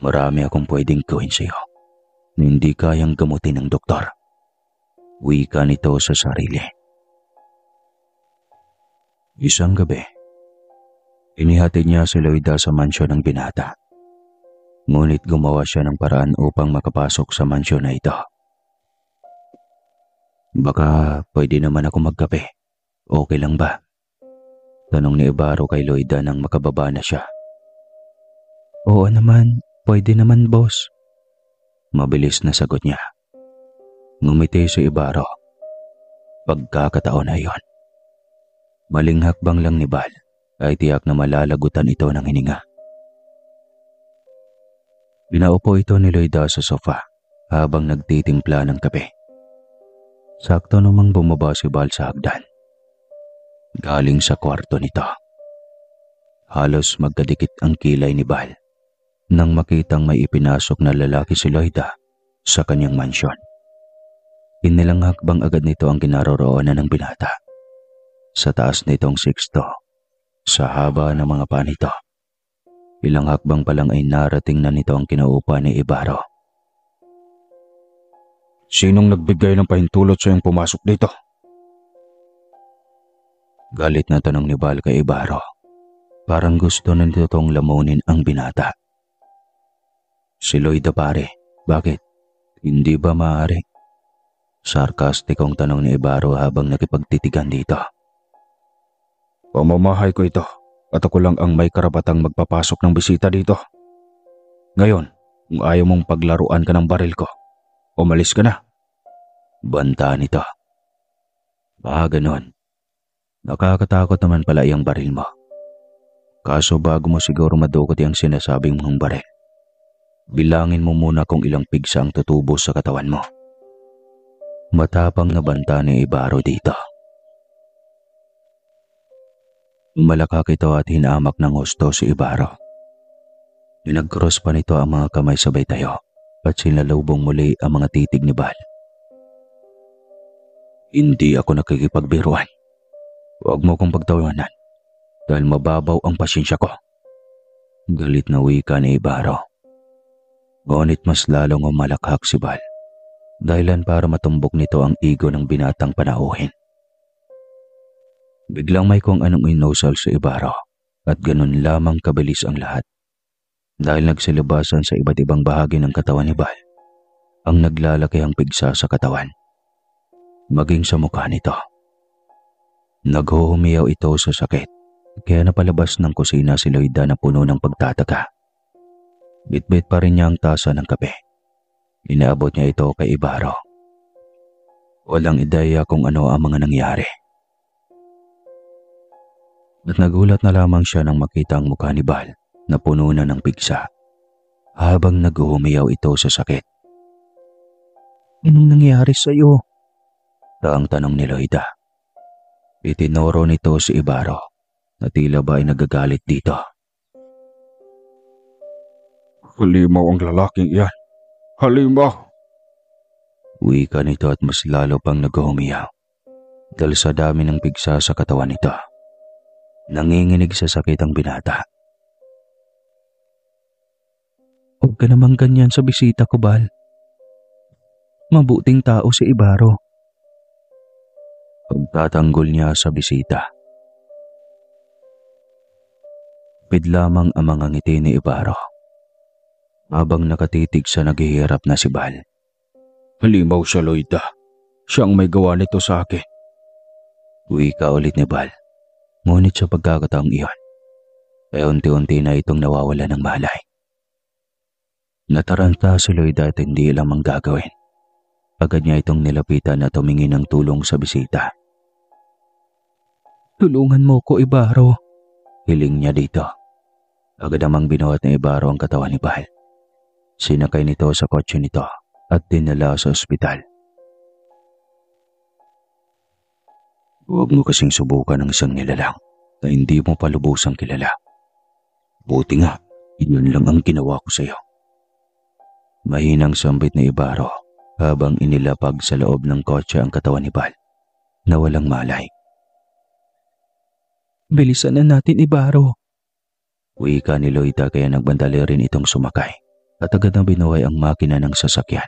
Marami akong pwedeng gawin sa iyo na hindi kayang gamutin ng doktor. Wika nito sa sarili. Isang gabi, inihatid niya si Loida sa mansyon ng binata. Ngunit gumawa siya ng paraan upang makapasok sa mansyon na ito. Baka pwede naman ako magkape. Okay lang ba? Tanong ni Ibaro kay Loida nang makababa na siya. Oo naman, pwede naman boss. Mabilis na sagot niya. Ngumiti si Ibaro. Pagkakataon na iyon. Maling hakbang lang ni Bal ay tiyak na malalagutan ito ng hininga. Pinaupo ito ni Loida sa sofa habang nagtitimpla ng kape. Sakto namang bumaba si Bal sa hagdan. Galing sa kwarto nito. Halos magkadikit ang kilay ni Bal nang makitang may ipinasok na lalaki si Loida sa kanyang mansyon. Inilang hakbang agad nito ang kinaroroonan ng binata. Sa taas nitong siksto, sa haba ng mga paa nito. Ilang hakbang pa lang ay narating na nito ang kinaupa ni Ibaro. Sinong nagbigay ng pahintulot sa iyong pumasok dito? Galit na tanong ni Bal kay Ibaro. Parang gusto na nitong lamunin ang binata. Si Loida pare, bakit? Hindi ba maaari? Sarkastikong tanong ni Ibaro habang nakipagtitigan dito. Pamamahay ko ito at ako lang ang may karapatang magpapasok ng bisita dito. Ngayon, kung ayaw mong paglaruan ka ng baril ko, umalis ka na. Banta nito. Ganon. Nakakatakot naman pala iyang baril mo. Kaso bago mo siguro madukot yung sinasabing mong baril, bilangin mo muna kung ilang pigsa ang tutubo sa katawan mo. Matapang na banta ni Ibaro dito. Malakak ito at hinamak ng husto si Ibaro. Pinag-cross pa nito ang mga kamay sabay tayo at sinalubong muli ang mga titig ni Bal. Hindi ako nakikipagbiruan. Huwag mo kong pagtawanan dahil mababaw ang pasyensya ko. Galit na wika ni Ibaro. Ngunit mas lalong umalakhak si Bal, dahilan para matumbok nito ang ego ng binatang panauhin. Biglang may kung anong inusal si Ibaro at ganun lamang kabilis ang lahat. Dahil nagsilibasan sa iba't ibang bahagi ng katawan ni Bal ang naglalakihang pigsa sa katawan. Maging sa mukha nito. Naghuhumiyaw ito sa sakit kaya napalabas ng kusina si Loida na puno ng pagtataka. Bitbit pa rin niya ang tasa ng kape. Inaabot niya ito kay Ibarro. Walang ideya kung ano ang mga nangyari. At nagulat na lamang siya nang makita ang mukha ni Bal na puno na ng pigsa habang nag-uumiyaw ito sa sakit. Anong nangyari sa'yo? Ang tanong ni Loida. Itinuro nito si Ibarro na tila ba ay nagagalit dito. Halimaw ang lalaking iyan. Halimaw! Wika nito at mas lalo pang nag-uumiyaw dahil sa dami ng pigsa sa katawan nito. Nanginginig sa sakit ang binata. Huwag ka namang ganyan sa bisita ko, Bal. Mabuting tao si Ibarro. Pagtatanggol niya sa bisita. Pid lamang ang mga ngiti ni Ibarro habang nakatitig sa naghihirap na si Bal. Halimaw siya, Loida. Siya ang may gawa nito sa akin. Wika ulit ni Bal. Ngunit sa pagkakataong iyon, ay unti-unti na itong nawawala ng malay. Nataranta si Loida at hindi alam ang gagawin. Agad niya itong nilapitan at tumingin ng tulong sa bisita. Tulungan mo ko, Ibarro. Hiling niya dito. Agad namang binuhat ni Ibarro ang katawan ni Bal. Sinakay nito sa kotse nito at dinala sa ospital. Huwag mo kasing subukan ng isang nilalang na hindi mo pa lubusang kilala. Buti nga, yun lang ang ginawa ko sa iyo. Mahinang sambit ni Ibarro habang inilapag sa loob ng kotse ang katawan ni Bal na walang malay. Bilisan na natin, Ibarro. Wika ni Loida kaya nagbandali rin itong sumakay at agad na binuhay ang makina ng sasakyan.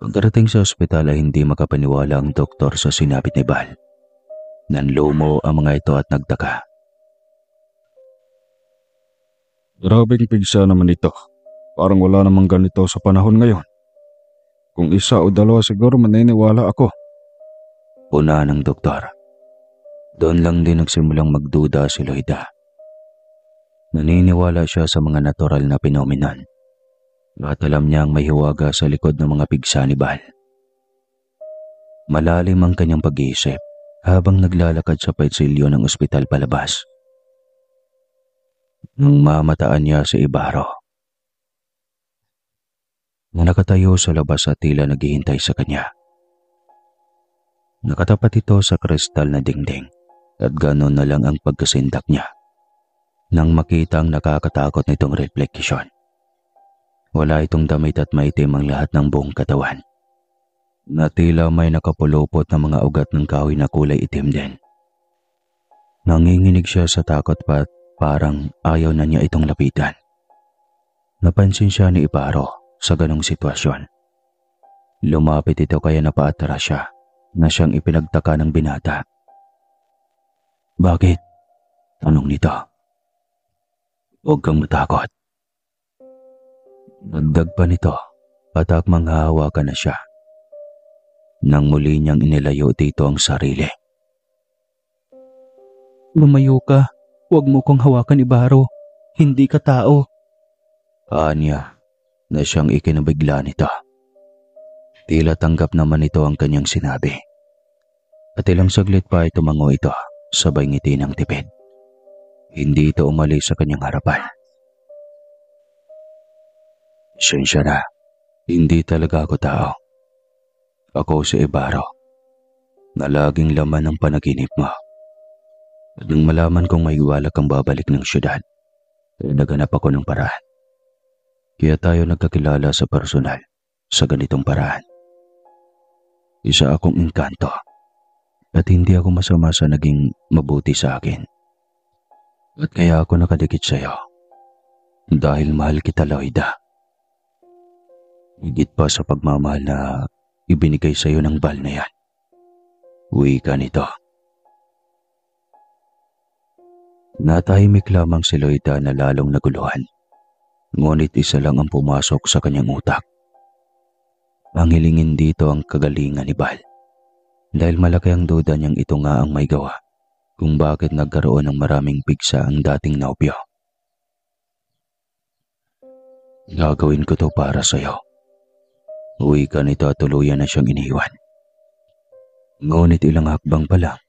Pagdating sa ospital ay hindi makapaniwala ang doktor sa sinabit ni Bal. Nanlumo ang mga ito at nagtaka. Grabing pigsa naman ito. Parang wala namang ganito sa panahon ngayon. Kung isa o dalawa siguro maniniwala ako. Puna ng doktor. Doon lang din nagsimulang magduda si Loida. Naniniwala siya sa mga natural na phenomenon. At alam niyang may hiwaga sa likod ng mga pigsa ni Bal. Malalim ang kanyang pag-iisip habang naglalakad sa pasilyo ng ospital palabas. Nang mamataan niya si Ibarro na nakatayo sa labas at tila naghihintay sa kanya. Nakatapat ito sa kristal na dingding at gano'n na lang ang pagkasindak niya nang makita ang nakakatakot nitong refleksyon. Wala itong damit at maitim ang lahat ng buong katawan. Na tila may nakapulupot na mga ugat ng kahoy na kulay itim din. Nanginginig siya sa takot pa at parang ayaw na niya itong lapitan. Napansin siya ni Ibarro sa ganong sitwasyon. Lumapit ito kaya napaatras siya na siyang ipinagtaka ng binata. Bakit? Tanong nito. Huwag kang matakot. Nagdag pa nito at akmang hahawakan na siya. Nang muli niyang inilayo dito ang sarili. Lumayo ka. Huwag mo kong hawakan, Ibarro. Hindi ka tao. Anya na siyang ikinabigla nito. Tila tanggap naman ito ang kanyang sinabi. At ilang saglit pa ay tumango ito, sabay ngiti ng tipid. Hindi ito umalis sa kanyang harapan. Sensya na, hindi talaga ako tao. Ako si Ibarro, na laging laman ng panaginip mo. At nang malaman kong may iwala kang babalik ng syudad, ay naghanap ako ng paraan. Kaya tayo nagkakilala sa personal sa ganitong paraan. Isa akong engkanto at hindi ako masama sa naging mabuti sa akin. At kaya ako nakadikit sa iyo dahil mahal kita, Loida. Higit pa sa pagmamahal na ibinigay sa iyo ng Bal na yan. Wika nito. Natahimik lamang si Loida na lalong naguluhan. Ngunit isa lang ang pumasok sa kanyang utak. Ang hilingin dito ang kagalingan ni Bal. Dahil malaki ang duda niyang ito nga ang may gawa kung bakit nagkaroon ng maraming pigsa ang dating nobyo. Gagawin ko to para sa'yo. Uwi ka nito at tuluyan na siyang iniwan. Ngunit ilang hakbang pa lang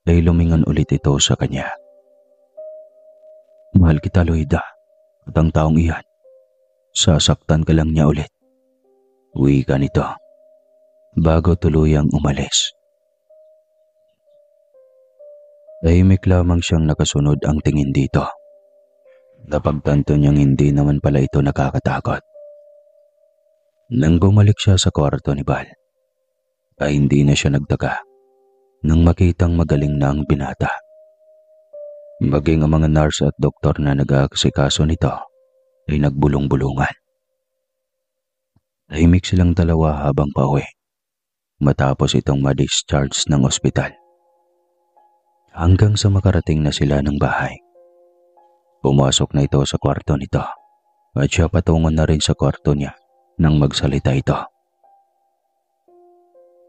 ay lumingon ulit ito sa kanya. Mahal kita, Loida, at ang taong iyan, sasaktan ka lang niya ulit. Uwi ka nito bago tuluyang umalis. Tahimik lamang siyang nakasunod ang tingin dito. Napagtanto niyang hindi naman pala ito nakakatakot. Nang bumalik siya sa kwarto ni Val, ay hindi na siya nagtaka nang makitang magaling na ang binata. Maging ang mga nurse at doktor na nag-aasikaso nito ay nagbulong-bulungan. Tahimik silang dalawa habang pauwi matapos itong ma-discharge ng ospital. Hanggang sa makarating na sila ng bahay. Pumasok na ito sa kwarto nito at siya patungo na rin sa kwarto niya nang magsalita ito.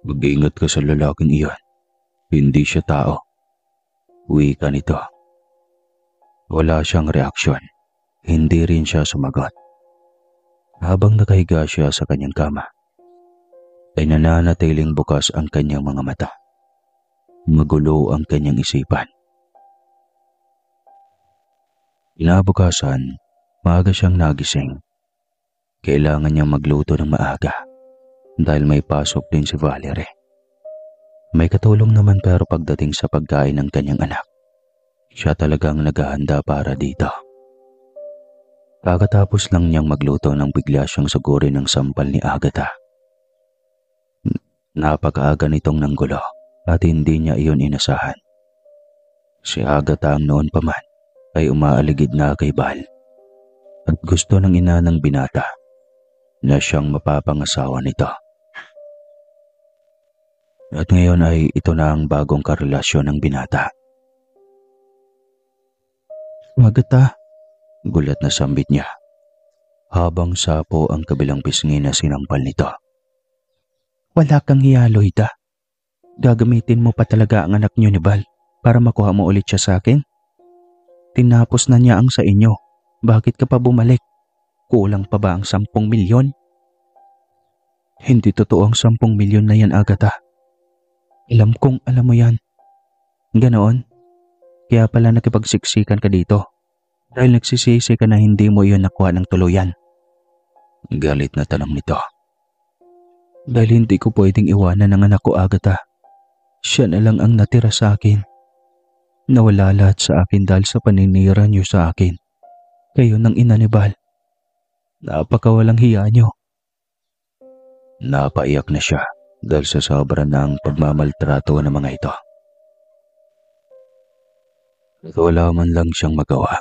Mag-ingat ka sa lalaking iyon. Hindi siya tao. Uwi ka nito. Wala siyang reaksyon. Hindi rin siya sumagot. Habang nakahiga siya sa kanyang kama, ay nananatiling bukas ang kanyang mga mata. Magulo ang kanyang isipan. Kinabukasan, maaga siyang nagising. Kailangan niyang magluto ng maaga dahil may pasok din si Valerie. May katulong naman pero pagdating sa pagkain ng kanyang anak, siya talagang naghahanda para dito. Pagkatapos lang niyang magluto nang bigla siyang sugurin ng sampal ni Agatha. Napakaaga nitong nanggulo at hindi niya iyon inasahan. Si Agatha ang noon pa man ay umaaligid na kay Val at gusto ng ina ng binata na siyang mapapangasawa nito. At ngayon ay ito na ang bagong karelasyon ng binata. Agatha, Gulat na sambit niya habang sapo ang kabilang pisngi na sinampal nito. wala kang hiya, Loida. Gagamitin mo pa talaga ang anak niyo ni Val para makuha mo ulit siya sa akin? Tinapos na niya ang sa inyo. Bakit ka pa bumalik? Kulang pa ba ang 10 milyon? Hindi totoo ang 10 milyon na yan, Agatha. Alam kong alam mo yan. Ganoon? Kaya pala nakipagsiksikan ka dito. Dahil nagsisisi ka na hindi mo iyon nakuha ng tuluyan. Galit na tanong nito. Dahil hindi ko pwedeng iwanan ang anak ko, Agatha. Siya na lang ang natira sa akin. Nawala lahat sa akin dahil sa paninira niyo sa akin. Kayo ng ina ni Val. Napakawalang hiya niyo. Napaiyak na siya dahil sa sobra ng pagmamaltrato ng mga ito. At wala man lang siyang magawa.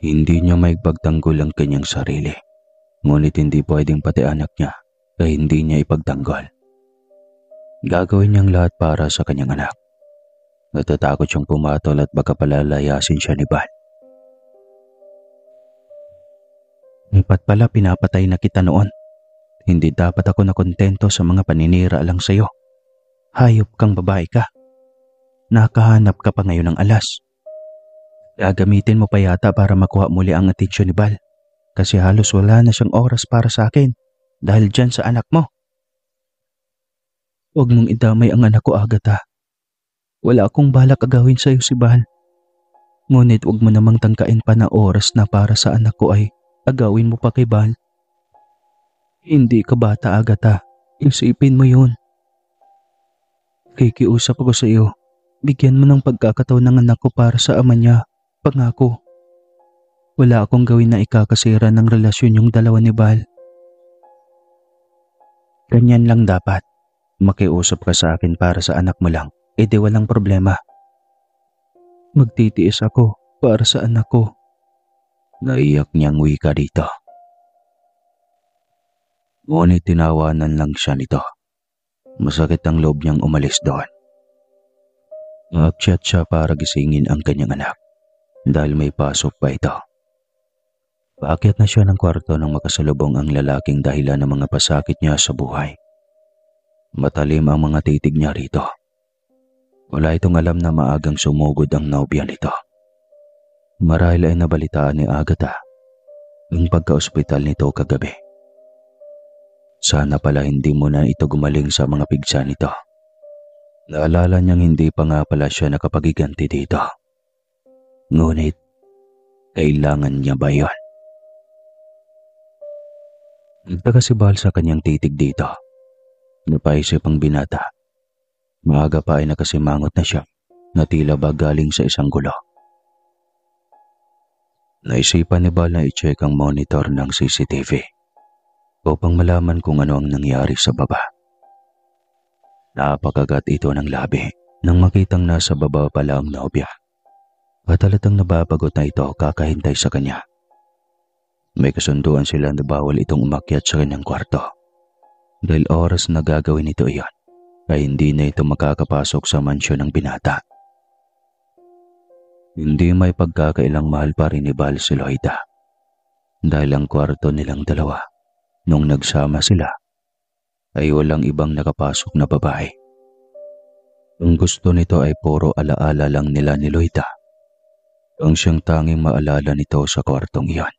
Hindi niya maipagtanggol ang kanyang sarili. Ngunit hindi pwedeng pati anak niya ay hindi niya ipagtanggol. Gagawin niyang lahat para sa kanyang anak. Natatakot siyang pumatol at baka palalayasin siya ni Val. Dapat pala pinapatay na kita noon. Hindi dapat ako nakontento sa mga paninira lang sa'yo. Hayop kang babae ka. Nakahanap ka pa ngayon ng alas. Gagamitin mo pa yata para makuha muli ang atensyon ni Val. Kasi halos wala na siyang oras para sa akin dahil dyan sa anak mo. Huwag mong idamay ang anak ko, Agatha. Wala akong balak agawin sa'yo si Val. Ngunit huwag mo namang tangkain pa na oras na para sa anak ko ay agawin mo pa kay Val. Hindi ka bata, Agatha. Isipin mo yun. Kikiusap ako sa iyo. Bigyan mo ng pagkakataon ng anak ko para sa ama niya. Pangako. Wala akong gawin na ikakasira ng relasyon yung dalawa ni Val. Ganyan lang dapat. Makiusap ka sa akin para sa anak mo lang. E di walang problema. Magtitiis ako para sa anak ko. Naiyak niyang wika dito. Ngunit tinawanan lang siya nito. Masakit ang loob niyang umalis doon. Nag-chat siya para gisingin ang kanyang anak dahil may pasok pa ito. Paakyat na siya ng kwarto nang makasalubong ang lalaking dahilan ng mga pasakit niya sa buhay. Matalim ang mga titig niya rito. Wala itong alam na maagang sumugod ang nobya nito. Marahil ay nabalitaan ni Agatha ang pagka-ospital nito kagabi. Sana pala hindi mo na ito gumaling sa mga pigsa nito. Naalala niyang hindi pa nga pala siya nakapagiganti dito. Ngunit, kailangan niya ba yun? Nagtaka si Bal sa kanyang titig dito. Napaisip ang binata. Maaga pa ay nakasimangot na siya na tila ba galing sa isang gulo. Naisipan ni Bal na i-check ang monitor ng CCTV upang malaman kung ano ang nangyari sa baba. Napakagat ito ng labi nang makitang nasa baba pala ang nobya. At halatang nababagot na ito kakahintay sa kanya. May kasunduan sila na bawal itong umakyat sa kanyang kwarto. Dahil oras na gagawin ito iyon, ay hindi na ito makakapasok sa mansyon ng binata. Hindi may pagkakailang mahal pa rin ni Bal si Loida. Dahil ang kwarto nilang dalawa, nung nagsama sila, ay walang ibang nakapasok na babae. Ang gusto nito ay puro alaala lang nila ni Loida. Ang siyang tanging maalala nito sa kwartong iyon.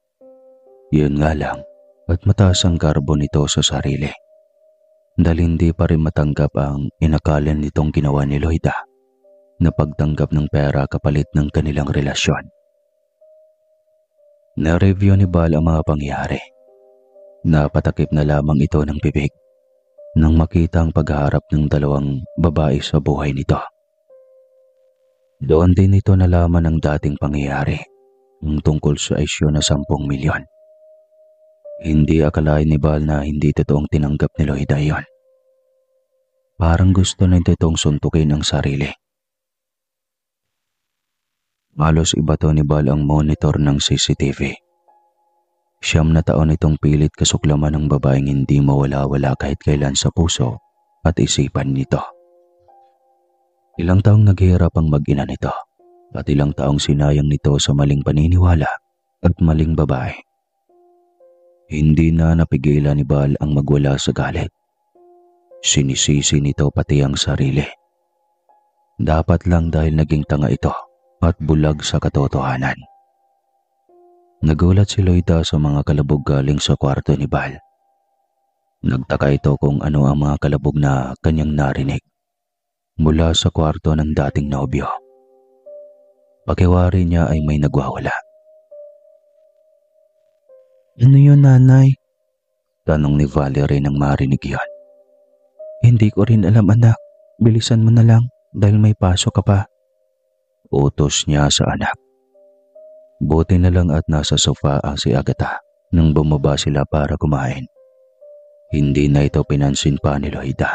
Yun nga lang, at mataas ang karbon nito sa sarili. Dahil hindi pa rin matanggap ang inakalan nitong ginawa ni Loida na pagtanggap ng pera kapalit ng kanilang relasyon. Na-review ni Bal ang mga pangyayari. Napatakip na lamang ito ng bibig nang makita ang pagharap ng dalawang babae sa buhay nito. Doon din ito nalaman ang dating pangyayari, ang tungkol sa isyu na 10 milyon. Hindi akalain ni Bal na hindi totoong tinanggap ni Loida iyon. Parang gusto na itong suntukin ang sarili. Halos iba to ni Bal ang monitor ng CCTV. 9 na taon itong pilit kasuklaman ng babaeng hindi mawala-wala kahit kailan sa puso at isipan nito. Ilang taong naghihirap ang mag-ina nito at ilang taong sinayang nito sa maling paniniwala at maling babae. Hindi na napigilan ni Bal ang magwala sa galit. Sinisisi nito pati ang sarili. Dapat lang dahil naging tanga ito at bulag sa katotohanan. Nagulat si Loida sa mga kalabog galing sa kwarto ni Bal. Nagtaka ito kung ano ang mga kalabog na kanyang narinig mula sa kwarto ng dating nobyo. Pakiwari niya ay may nagwawala. "Ano yun, nanay?" tanong ni Valerie nang marinig yun. "Hindi ko rin alam, anak. Bilisan mo na lang dahil may pasok ka pa." Utos niya sa anak. Buti na lang at nasa sofa ang si Agatha nang bumaba sila para kumain. Hindi na ito pinansin pa ni Loida.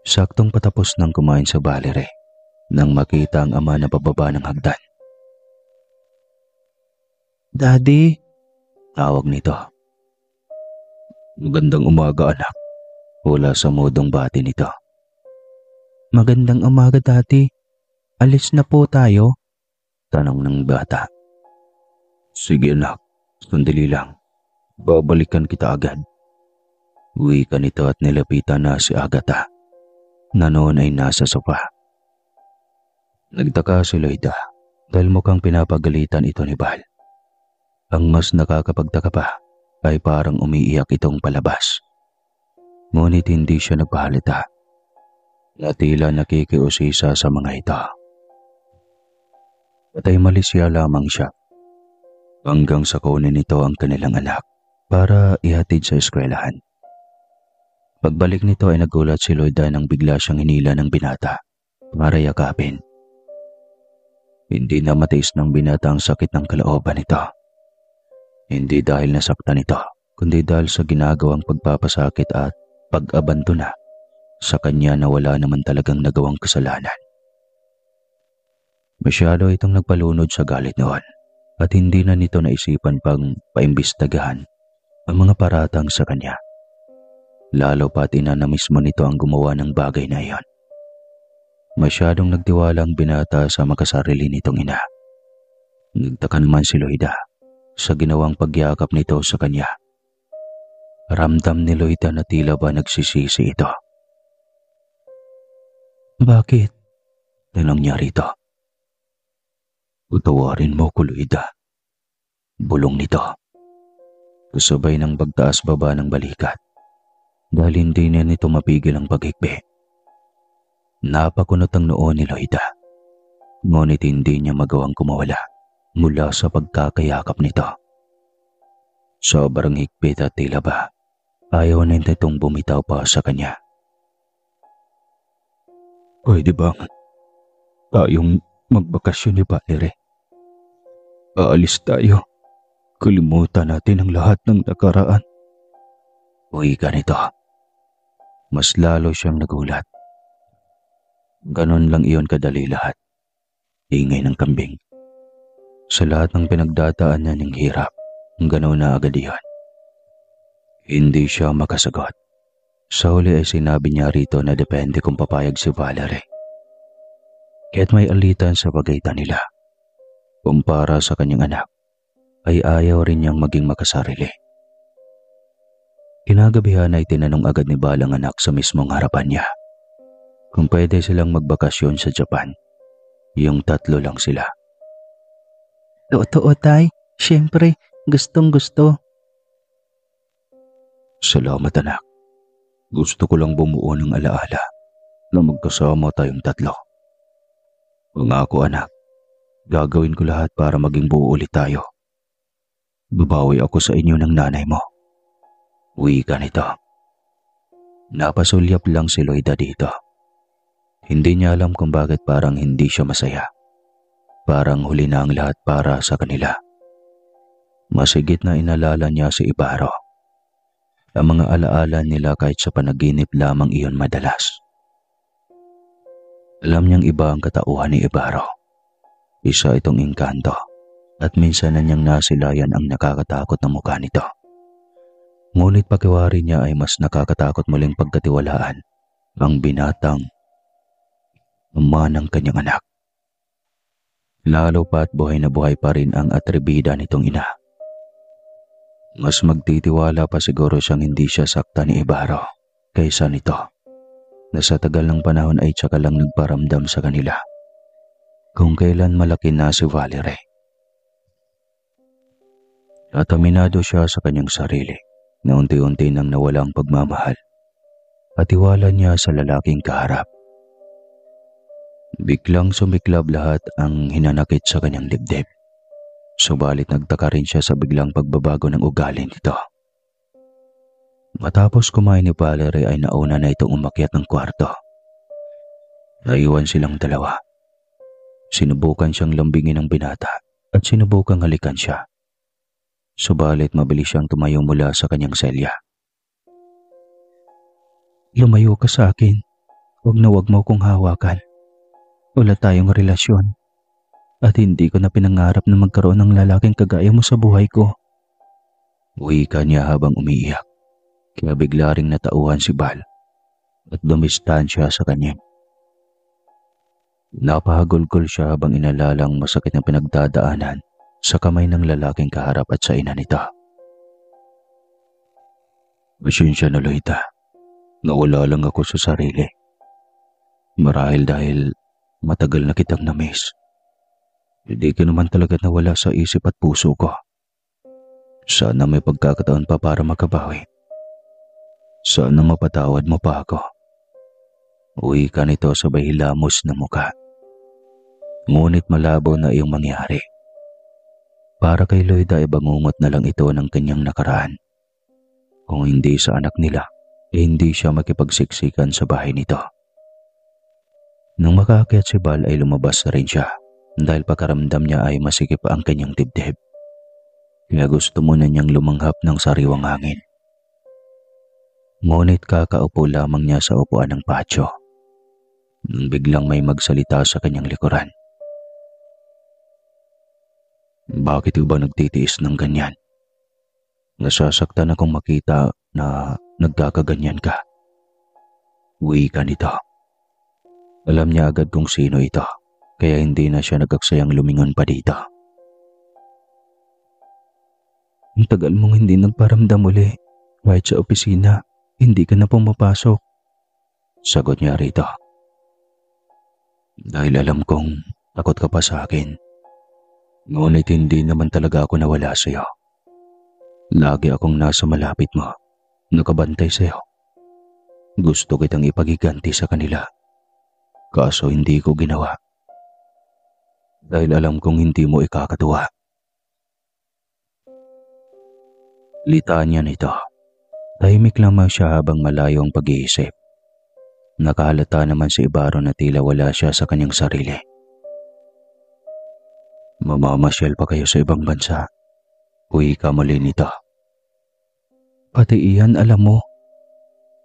Saktong patapos ng kumain sa Valerie nang makita ang ama na pababa ng hagdan. "Daddy," tawag nito. "Magandang umaga, anak." Mula sa mudong bati nito. "Magandang umaga, Daddy. Alis na po tayo?" tanong ng bata. "Sige, anak. Sandali lang. Babalikan kita agad." Wika nito at nilapitan na si Agatha na noon ay nasa sofa. Nagtaka si Loida dahil mukhang pinapagalitan ito ni Bal. Ang mas nakakapagtaka pa ay parang umiiyak itong palabas. Ngunit hindi siya nagpahalata na tila nakikiusisa sa mga ito. Patay malisya lamang siya hanggang sa kunin nito ang kanilang anak para ihatid sa eskwelahan. Pagbalik nito ay nagulat si Loida nang bigla siyang hinila ng binata para yakapin. Hindi na matiis ng binata ang sakit ng kalooban nito. Hindi dahil nasaktan ito, kundi dahil sa ginagawang pagpapasakit at pag-abandona sa kanya na wala naman talagang nagawang kasalanan. Masyado itong nagpalunod sa galit noon at hindi na nito naisipan pang paimbistagahan ang mga paratang sa kanya. Lalo pat ina na mismo nito ang gumawa ng bagay na iyon. Masyadong nagtiwala ang binata sa makasarili nitong ina. Nagtaka naman si Loida sa ginawang pagyakap nito sa kanya. Ramdam ni Loida na tila ba nagsisisi ito. "Bakit?" tanong niya rito. "Patawarin mo ko, Loida." Bulong nito. kasabay ng pagtaas baba ng balikat dahil hindi niya nito mapigil ang paghikbi. Napakunot ang noo ni Loida, ngunit hindi niya magawang kumawala mula sa pagkakayakap nito. Sobrang higpit at tila ba ayaw na nitong bumitaw pa sa kanya. Pwede bang tayong magbakasyon ni Valerie? Aalis tayo. Kalimutan natin ang lahat ng nakaraan. Uy, ganito. Mas lalo siyang nagulat. Ganon lang iyon kadali lahat. Ingay ng kambing. Sa lahat ng pinagdadaan niya ng hirap, ganon na agad iyon. Hindi siya makasagot. Sa huli ay sinabi niya rito na depende kung papayag si Valerie. Kaya't may alitan sa pagitan nila. Kumpara sa kanyang anak, ay ayaw rin niyang maging makasarili. Kinagabihan ay tinanong agad ni Val ang anak sa mismong harapan niya kung pwede silang magbakasyon sa Japan. Yung tatlo lang sila. Totoo, tay. Siyempre, gustong gusto. Salamat, anak. Gusto ko lang bumuo ng alaala na magkasama tayong tatlo. Pangako, anak. Gagawin ko lahat para maging buo ulit tayo. Babawi ako sa inyo ng nanay mo. Uwi ka nito. Napasulyap lang si Loida dito. Hindi niya alam kung bakit parang hindi siya masaya. Parang huli na ang lahat para sa kanila. Masigit na inalala niya si Ibaro. Ang mga alaala nila kahit sa panaginip lamang iyon madalas. Alam niyang iba ang katauhan ni Ibaro. Isa itong engkanto at minsan na niyang nasilayan ang nakakatakot na mukha nito. Ngunit pakiwari niya ay mas nakakatakot muling pagkatiwalaan ang binatang ama ng kanyang anak. Lalo pa at buhay na buhay pa rin ang atribida nitong ina. Mas magtitiwala pa siguro siyang hindi siya sakta ni Ibaro kaysa nito na sa tagal ng panahon ay tsaka lang nagparamdam sa kanila kung kailan malaki na si Valerie. At aminado siya sa kanyang sarili na unti-unti nang nawala ang pagmamahal at tiwala niya sa lalaking kaharap. Biglang sumiklab lahat ang hinanakit sa kanyang dibdib. Subalit nagtaka rin siya sa biglang pagbabago ng ugali nito. Matapos kumain ni Valerie ay nauna na itong umakyat ng kwarto. Naiwan silang dalawa. Sinubukan siyang lambingin ng binata at sinubukang halikan siya. Subalit mabilis siyang tumayo mula sa kanyang selya. Lumayo ka sa akin. Huwag na huwag mo kong hawakan. Wala tayong relasyon. At hindi ko na pinangarap na magkaroon ng lalaking kagaya mo sa buhay ko. Wika niya habang umiiyak. Kaya bigla ring natauhan si Val at dumistan siya sa kanya. Napahagulgol siya habang inalalang masakit na pinagdadaanan sa kamay ng lalaking kaharap at sa ina nito. Pasensya na, Loida. Nawala lang ako sa sarili. Marahil dahil matagal na kitang na-miss. Hindi ka naman talaga nawala sa isip at puso ko. Sana may pagkakataon pa para makabawi. Sana mapatawad mo pa ako. Uwi ka nito sabay hilamos na muka. Ngunit malabo na iyong mangyari. Para kay Loida ay bangungot na lang ito ng kanyang nakaraan. Kung hindi sa anak nila, hindi siya makipagsiksikan sa bahay nito. Nang makaakyat si Val ay lumabas na rin siya dahil pakaramdam niya ay masikip ang kanyang dibdib. Kaya gusto muna niyang lumanghap ng sariwang hangin. Ngunit kakaupo lamang niya sa upuan ng patio nang biglang may magsalita sa kanyang likuran. Bakit ba nagtitiis ng ganyan? Nasasaktan akong makita na nagkakaganyan ka. Uwi ka nito. Alam niya agad kung sino ito, kaya hindi na siya nagaksayang lumingon pa dito. Ang tagal mong hindi nagparamdam uli. Kahit sa opisina, hindi ka na pumapasok. Sagot niya rito. Dahil alam kong takot ka pa sa akin. Ngunit hindi naman talaga ako nawala sa iyo. Lagi akong nasa malapit mo, nakabantay sa'yo. Gusto kitang ipagiganti sa kanila, kaso hindi ko ginawa. Dahil alam kong hindi mo ikakatuwa. Litanya nito. Tahimik lamang siya habang malayo ang pag-iisip. Nakahalata naman si Ibarra na tila wala siya sa kanyang sarili. Mamamasyal pa kayo sa ibang bansa. Uwi ka muli nito. Pati iyan alam mo?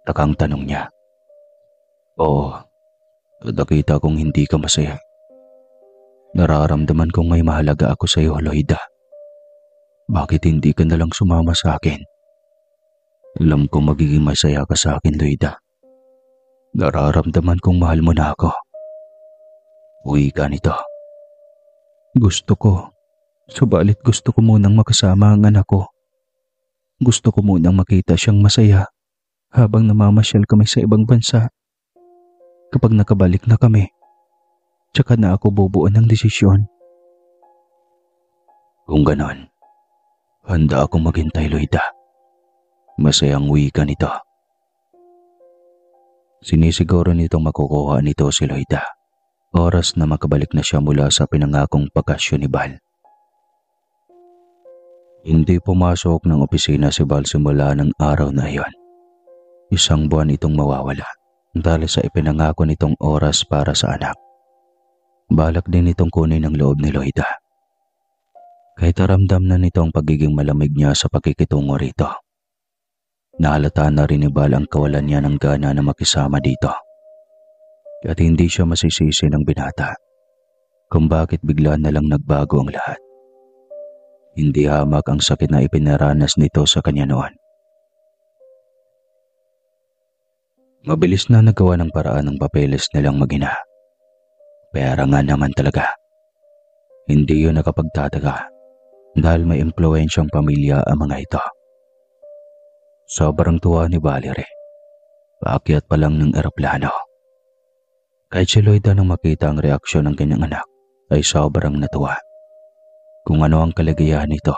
Takang tanong niya. Oo, nakita kong hindi ka masaya. Nararamdaman kong may mahalaga ako sa iyo, Loida. Bakit hindi ka nalang sumama sa akin? Alam kong magiging masaya ka sa akin, Loida. Nararamdaman kong mahal mo na ako. Uwi ka nito. Gusto ko. Subalit gusto ko munang makasama ang anak ko. Gusto ko munang makita siyang masaya habang namamasyal kami sa ibang bansa. Kapag nakabalik na kami, tsaka na ako bubuo ng desisyon. Kung ganon, handa akong maghintay, Loida. Masayang uwi ka nito. Sinisiguro nitong makukuha nito si Loida. Oras na makabalik na siya mula sa pinangakong bakasyon ni Bal. Hindi pumasok ng opisina si Bal simula ng araw na iyon. Isang buwan itong mawawala dahil sa ipinangako nitong oras para sa anak. Balak din itong kunin ang loob ni Loida. Kahit ramdam na nito ang pagiging malamig niya sa pakikitungo rito. Nahalata na rin ni Bal ang kawalan niya ng gana na makisama dito. At hindi siya masisisi ng binata kung bakit bigla na lang nagbago ang lahat. Hindi hamak ang sakit na ipinaranas nito sa kanya noon. Mabilis na nagawa ng paraan ng papeles nilang mag-ina. Pera nga naman talaga. Hindi yun nakapagtataka dahil may impluwensyang pamilya ang mga ito. Sobrang tuwa ni Valerie. Paakyat pa lang ng eroplano. Kahit si Loida nang makita ang reaksyon ng kanyang anak ay sobrang natuwa. Kung ano ang kaligayahan nito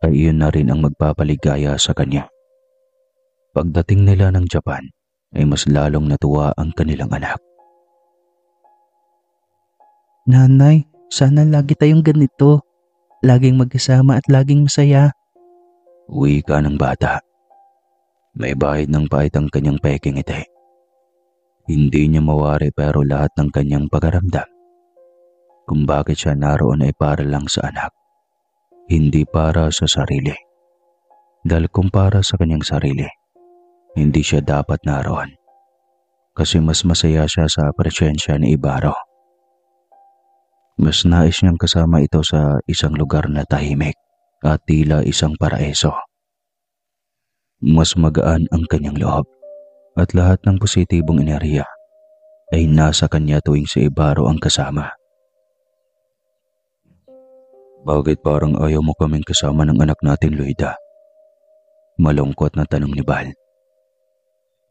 ay iyon na rin ang magpapaligaya sa kanya. Pagdating nila ng Japan ay mas lalong natuwa ang kanilang anak. Nanay, sana lagi tayong ganito. Laging magkasama at laging masaya. Uwi ka ng bata. May bahid ng pait ang kanyang peking ngiti. Hindi niya mawari pero lahat ng kanyang pagaramdam kung bakit siya naroon ay para lang sa anak. Hindi para sa sarili. Dahil kung para sa kanyang sarili, hindi siya dapat naroon. Kasi mas masaya siya sa presensya ni Ibarra. Mas nais niyang kasama ito sa isang lugar na tahimik at tila isang paraeso. Mas magaan ang kanyang loob at lahat ng positibong enerhiya ay nasa kanya tuwing si Ibarra ang kasama. Bakit parang ayaw mo kaming kasama ng anak natin, Loida? Malungkot na tanong ni Bal.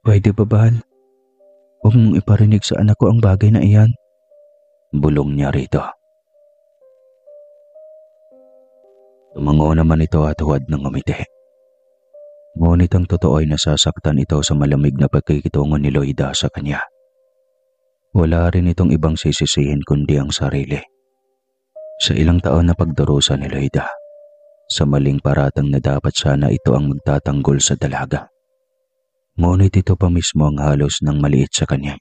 Pwede ba, Bal? Huwag mong iparinig sa anak ko ang bagay na iyan. Bulong niya rito. Tumango naman ito at huwad ng ngumiti. Ngunit ang totoo ay nasasaktan ito sa malamig na pagkikitungo ni Loida sa kanya. Wala rin itong ibang sisisihin kundi ang sarili. Sa ilang taon na pagdurusa ni Loida, sa maling paratang na dapat sana ito ang magtatanggol sa dalaga. Ngunit ito pa mismo ang halos ng maliit sa kanya.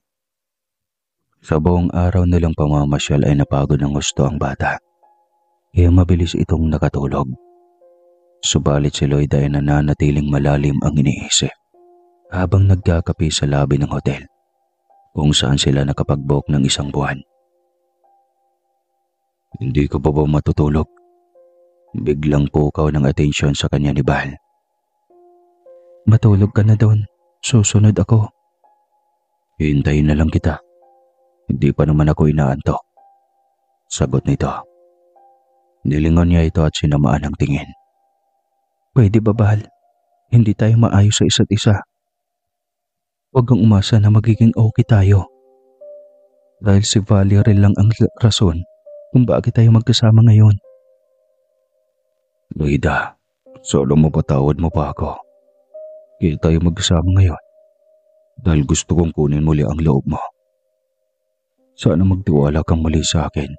Sa buong araw nilang pamamasyal ay napagod ng gusto ang bata. Kaya mabilis itong nakatulog. Subalit si Loida ay nananatiling malalim ang iniisip habang nagkakape sa labi ng hotel kung saan sila nakapag-book ng isang buwan. Hindi ko pa ba matutulog? Biglang pukaw ng atensyon sa kanya ni Bal. Matulog ka na doon. Susunod ako. Hintayin na lang kita. Hindi pa naman ako inaantok. Sagot nito. Nilingon niya ito at sinamaan ang tingin. Pwede ba, Bal? Hindi tayo maayos sa isa't isa. Huwag kang umasa na magiging okay tayo. Dahil si Valerie lang ang rason kung bakit tayo magkasama ngayon. Loida, Sana mapatawad mo pa ako. Kaya tayo magkasama ngayon. Dahil gusto kong kunin muli ang loob mo. Sana magtiwala kang muli sa akin.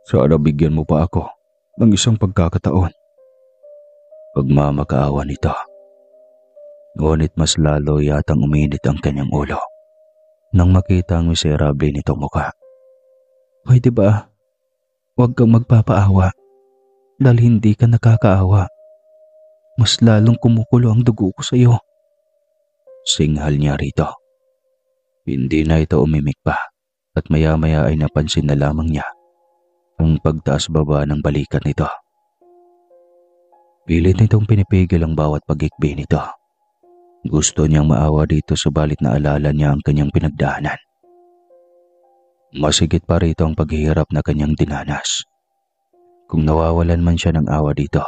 Sana bigyan mo pa ako ng isang pagkakataon. Pagmamakaawa nito. Ngunit mas lalo yatang uminit ang kanyang ulo nang makita ang miserable nitong mukha. Pwede ba? Huwag kang magpapaawa dahil hindi ka nakakaawa. Mas lalong kumukulo ang dugo ko sa iyo. Singhal niya rito. Hindi na ito umimik pa at maya-maya ay napansin na lamang niya ang pagtaas baba ng balikat nito. Pilit nitong pinipigil ang bawat pag-ikbi nito. Gusto niyang maawa dito subalit naalala niya ang kanyang pinagdaanan. Masigit pa rito ang paghihirap na kanyang dinanas. Kung nawawalan man siya ng awa dito,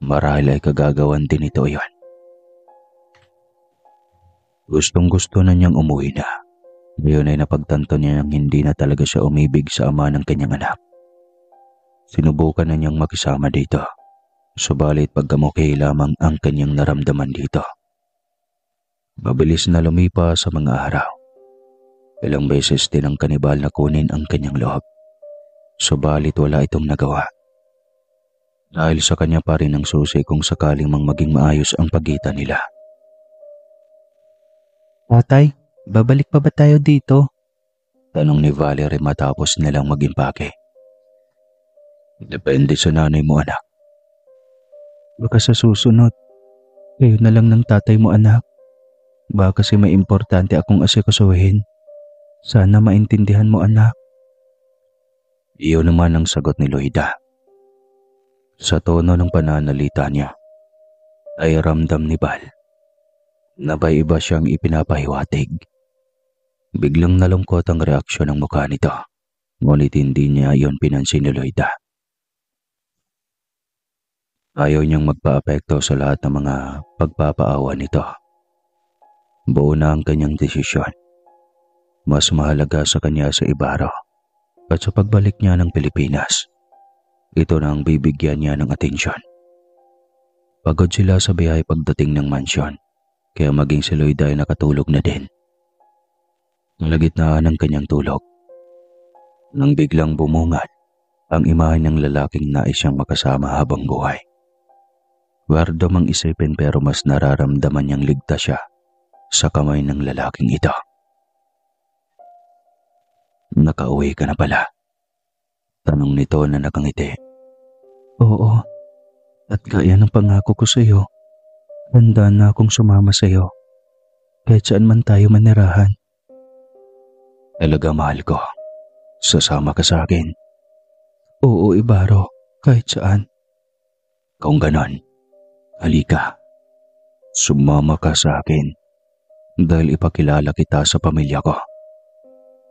marahil ay kagagawan din ito iyon. Gustong-gusto na niyang umuwi na. Ngayon ay napagtanto niya nang hindi na talaga siya umibig sa ama ng kanyang anak. Sinubukan na niyang makisama dito, subalit pagkamuki lamang ang kanyang naramdaman dito. Mabilis na lumipas sa mga araw. Ilang beses din ang kanibal na kunin ang kanyang loob, subalit wala itong nagawa. Dahil sa kanya pa rin ang susi kung sakaling mang maging maayos ang pagitan nila. Tatay, babalik pa ba tayo dito? Tanong ni Valerie matapos nilang mag-impake. Depende sa nanay mo, anak. Baka sa susunod, kayo na lang ng tatay mo, anak. Baka kasi may importante akong asikasuhin. Sana maintindihan mo, anak. Iyon naman ang sagot ni Loida. Sa tono ng pananalita niya, ay ramdam ni Val na may iba siyang ipinapahiwatig. Biglang nalungkot ang reaksyon ng mukha nito, ngunit hindi niya iyon pinansin ni Loida. Ayaw niyang magpaapekto sa lahat ng mga pagpapaawa nito. Buo na ang kanyang desisyon. Mas mahalaga sa kanya sa Ibarra at sa pagbalik niya ng Pilipinas. Ito na ang bibigyan niya ng atensyon. Pagod sila sa biyahe pagdating ng mansyon, kaya maging si Loida ay nakatulog na din. Nalagitnaan ng kanyang tulog nang biglang bumungad ang imahe ng lalaking nais siyang makasama habang buhay. Wardo mang isipin pero mas nararamdaman niyang ligtas siya sa kamay ng lalaking ito. Nakauwi ka na pala? Tanong nito na nakangiti. Oo, at gaya ng pangako ko sa iyo, handa na akong sumama sa iyo kahit saan man tayo manirahan. Talaga mahal ko, sasama ka sa akin. Oo, Ibaro, kahit saan. Kung ganon, halika, sumama ka sa akin. Dahil ipakilala kita sa pamilya ko.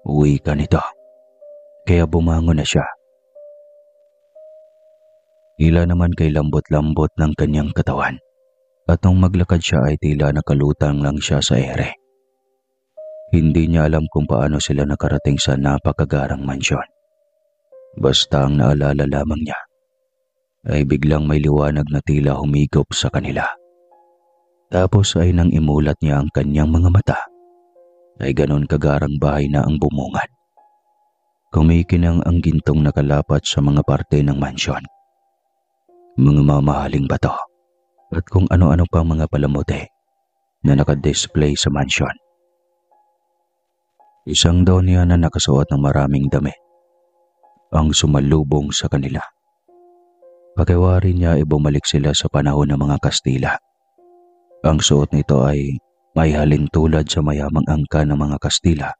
Uwi ka nito. Kaya bumangon na siya. Tila naman kay lambot-lambot ng kanyang katawan. At nung maglakad siya ay tila nakalutang lang siya sa ere. Hindi niya alam kung paano sila nakarating sa napakagarang mansyon. Basta ang naalala lamang niya ay biglang may liwanag na tila humigop sa kanila. Tapos ay nang imulat niya ang kanyang mga mata, ay ganon kagarang bahay na ang bumungad. Kumikinang ang gintong nakalapat sa mga parte ng mansyon. Mga mamahaling bato at kung ano-ano pang mga palamuti na nakadisplay sa mansyon. Isang donya na nakasuot ng maraming damit ang sumalubong sa kanila. Pakiwari niya ay bumalik sila sa panahon ng mga Kastila. Ang suot nito ay may halintulad sa mayamang angka ng mga Kastila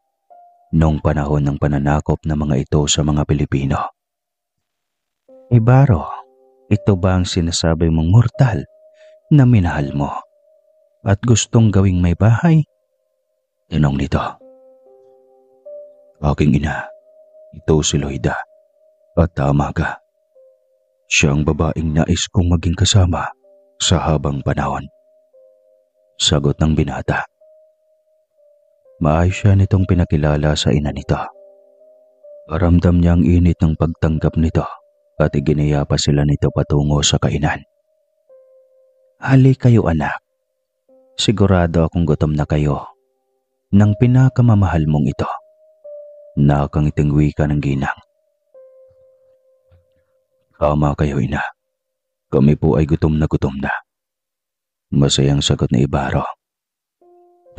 noong panahon ng pananakop ng mga ito sa mga Pilipino. Ibaro, ito ba ang sinasabi mong mortal na minahal mo at gustong gawing may bahay? Tanong nito. Aking ina, ito si Loida at tama ka. Siya ang babaeng nais kong maging kasama sa habang panahon. Sagot ng binata. Maayos siya nitong pinakilala sa ina nito. Paramdam niya ang init ng pagtanggap nito at iginiya pa sila nito patungo sa kainan. Hali kayo anak. Sigurado akong gutom na kayo ng pinakamamahal mong ito. Nakangiting wika ng ginang. Tama kayo ina. Kami po ay gutom na. Masayang sagot ni Ibarro.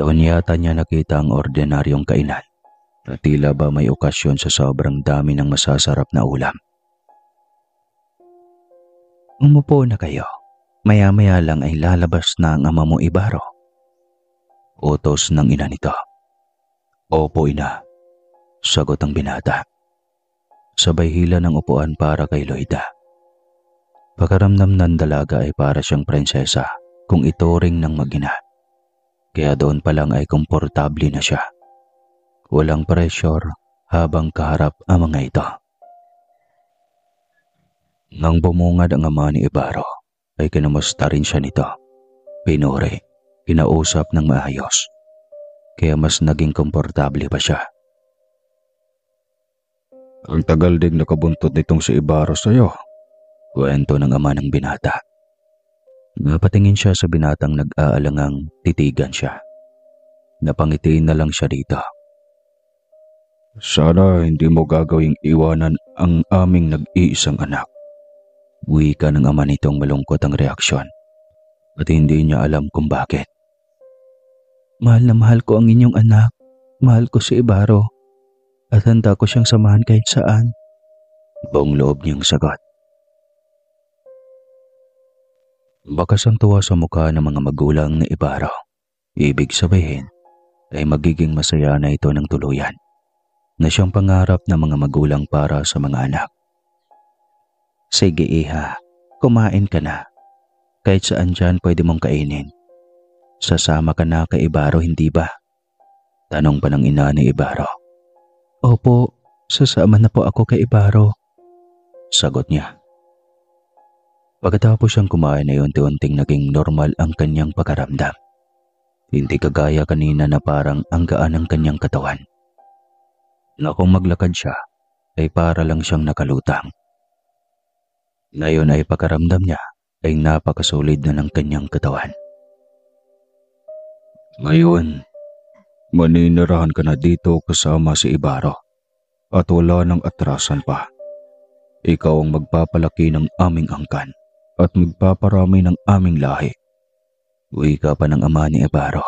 Doon yata niya nakita ang ordinaryong kainan at tila ba may okasyon sa sobrang dami ng masasarap na ulam. Umupo na kayo. Maya-maya lang ay lalabas na ang ama mo Ibarro. Utos ng ina nito. Opo ina, sagot ang binata. Sabay hila ng upuan para kay Loida. Pakaramdam ng dalaga ay para siyang prinsesa kung ituring ng mag-ina. Kaya doon pa lang ay komportable na siya. Walang pressure habang kaharap ang mga ito. Nang bumungad ang ama ni Ibarro, ay kinamusta rin siya nito. Pinuri, kinausap ng maayos. Kaya mas naging komportable pa siya. Ang tagal ding nakabuntot nitong si Ibarro sa'yo. Kwento ng ama ng binata. Napatingin siya sa binatang nag-aalangang titigan siya. Napangitiin na lang siya dito. Sana hindi mo gagawing iwanan ang aming nag-iisang anak. Wika ng ama nitong malungkot ang reaksyon at hindi niya alam kung bakit. Mahal na mahal ko ang inyong anak. Mahal ko si Ibarro at handa ko siyang samahan kahit saan. Buong loob niyang sagot. Bakas ang tuwa sa mukha ng mga magulang ni Ibarro. Ibig sabihin ay magiging masaya na ito ng tuluyan na siyang pangarap ng mga magulang para sa mga anak. Sige iha, kumain ka na. Kahit saan dyan pwede mong kainin. Sasama ka na kay Ibarro, hindi ba? Tanong pa ng ina ni Ibarro. Opo, sasama na po ako kay Ibarro. Sagot niya. Pagkatapos siyang kumain ay unti-unting naging normal ang kanyang pakaramdam. Hindi kagaya kanina na parang ang gaan ng kanyang katawan. Na kung maglakad siya, ay para lang siyang nakalutang. Ngayon ay pakaramdam niya ay napakasolid na ng kanyang katawan. Ngayon, maninirahan ka na dito kasama si Ibarro at wala nang atrasan pa. Ikaw ang magpapalaki ng aming angkan at magpaparami ng aming lahi. Wika pa ng ama ni Ibarro.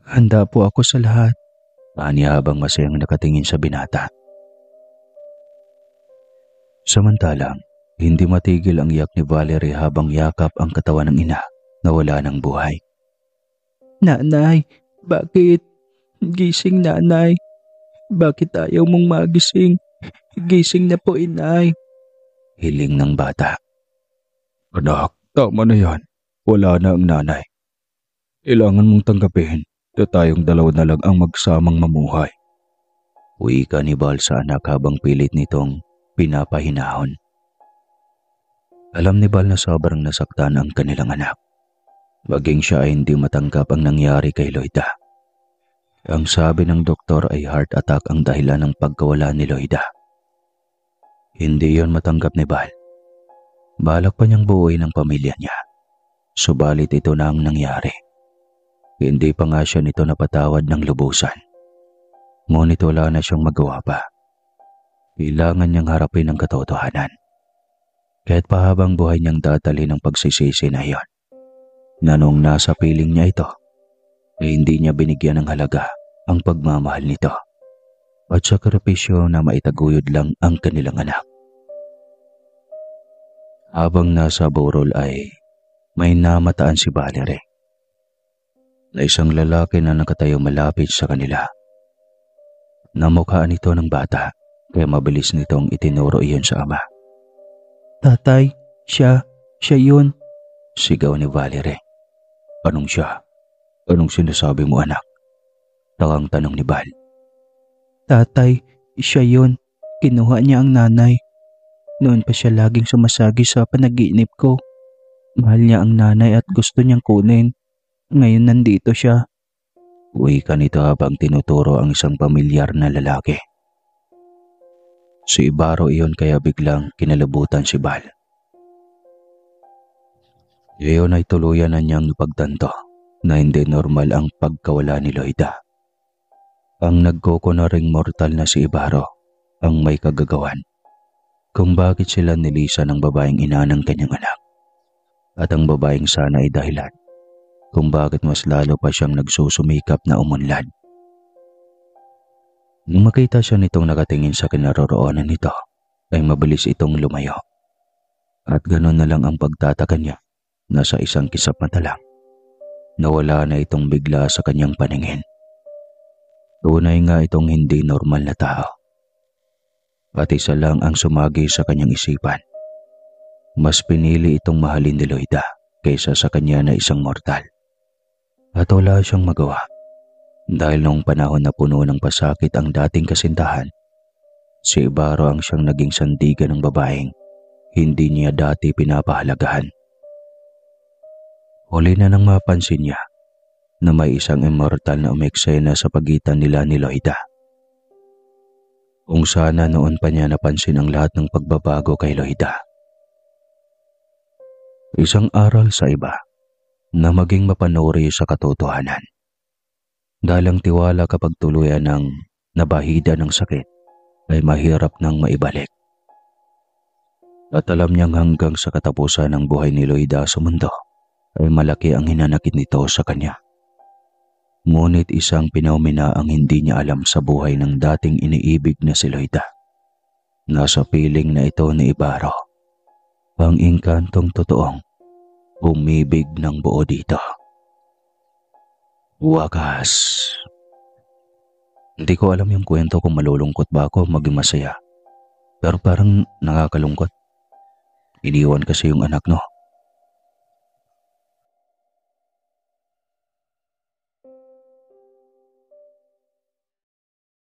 Handa po ako sa lahat. Ani habang masayang nakatingin sa binata. Samantalang, hindi matigil ang iyak ni Valerie habang yakap ang katawan ng ina na wala ng buhay. Nanay, bakit? Gising nanay. Bakit ayaw mong magising? Gising na po inay. Hiling ng bata. Anak, tama na yan. Wala na ang nanay. Kailangan mong tanggapin na tayong dalawa na lang ang magsamang mamuhay. Wika ni Val sa anak habang pilit nitong pinapahinahon. Alam ni Val na sobrang nasaktan ang kanilang anak. Maging siya ay hindi matanggap ang nangyari kay Loida. Ang sabi ng doktor ay heart attack ang dahilan ng pagkawala ni Loida. Hindi yon matanggap ni Val. Balak pa niyang buuin ang pamilya niya. Subalit ito na ang nangyari. Hindi pa nga siya nito napatawad ng lubusan. Ngunit wala na siyang magawa pa. Kailangan niyang harapin ang katotohanan. Kahit pahabang buhay niyang dadali ng pagsisisi na iyon. Na nung nasa piling niya ito, ay hindi niya binigyan ng halaga ang pagmamahal nito. At sakripisyo na maitaguyod lang ang kanilang anak. Habang nasa burol ay may namataan si Valerie. Na isang lalaki na nakatayo malapit sa kanila. Namukhaan ito ng bata. Kaya mabilis nitong itinuro iyon sa ama. Tatay, siya yun. Sigaw ni Valerie. Anong siya? Anong sinasabi mo anak? Takang tanong ni Val. Tatay, siya yun. Kinuha niya ang nanay. Noon pa siya laging sumasagi sa panaginip ko. Mahal niya ang nanay at gusto niyang kunin. Ngayon nandito siya. Wika nito habang tinuturo ang isang pamilyar na lalaki. Si Ibarro iyon kaya biglang kinalabutan si Val. Iyon ay tuluyan na niyang napagtanto na hindi normal ang pagkawala ni Loida. Ang nagkukunaring mortal na si Ibarro ang may kagagawan kung bakit sila nilisa ng babaeng ina ng kanyang anak. At ang babaeng sana ay dahilan kung bakit mas lalo pa siyang nagsusumikap na umunlad. Nung makita siya nitong nakatingin sa kinaroroonan nito, ay mabilis itong lumayo. At gano'n na lang ang pagtataka niya na sa isang kisap mata lang, nawala na itong bigla sa kanyang paningin. Tunay nga itong hindi normal na tao. At isa lang ang sumagi sa kanyang isipan. Mas pinili itong mahalin ni Loida kaysa sa kanya na isang mortal. At wala siyang magawa. Dahil noong panahon na puno ng pasakit ang dating kasintahan, si Ibarro ang siyang naging sandigan ng babaeng hindi niya dati pinapahalagahan. Huli na nang mapansin niya na may isang immortal na umeksena sa pagitan nila ni Loida. Kung sana noon pa niya napansin ang lahat ng pagbabago kay Loida. Isang aral sa iba na maging mapanuri sa katotohanan. Dahil ang tiwala kapag tuluyan ng nabahida ng sakit ay mahirap nang maibalik. At alam niyang hanggang sa katapusan ng buhay ni Loida sa mundo ay malaki ang hinanakit nito sa kanya. Ngunit isang pinaumina ang hindi niya alam sa buhay ng dating iniibig na si Loida. Nasa piling na ito ni Ibarro, ang engkantong totoong umibig ng buo dito. Wakas. Hindi ko alam yung kwento kung malulungkot ba ako o maging masaya. Pero parang nakakalungkot. Iniwan kasi yung anak, no?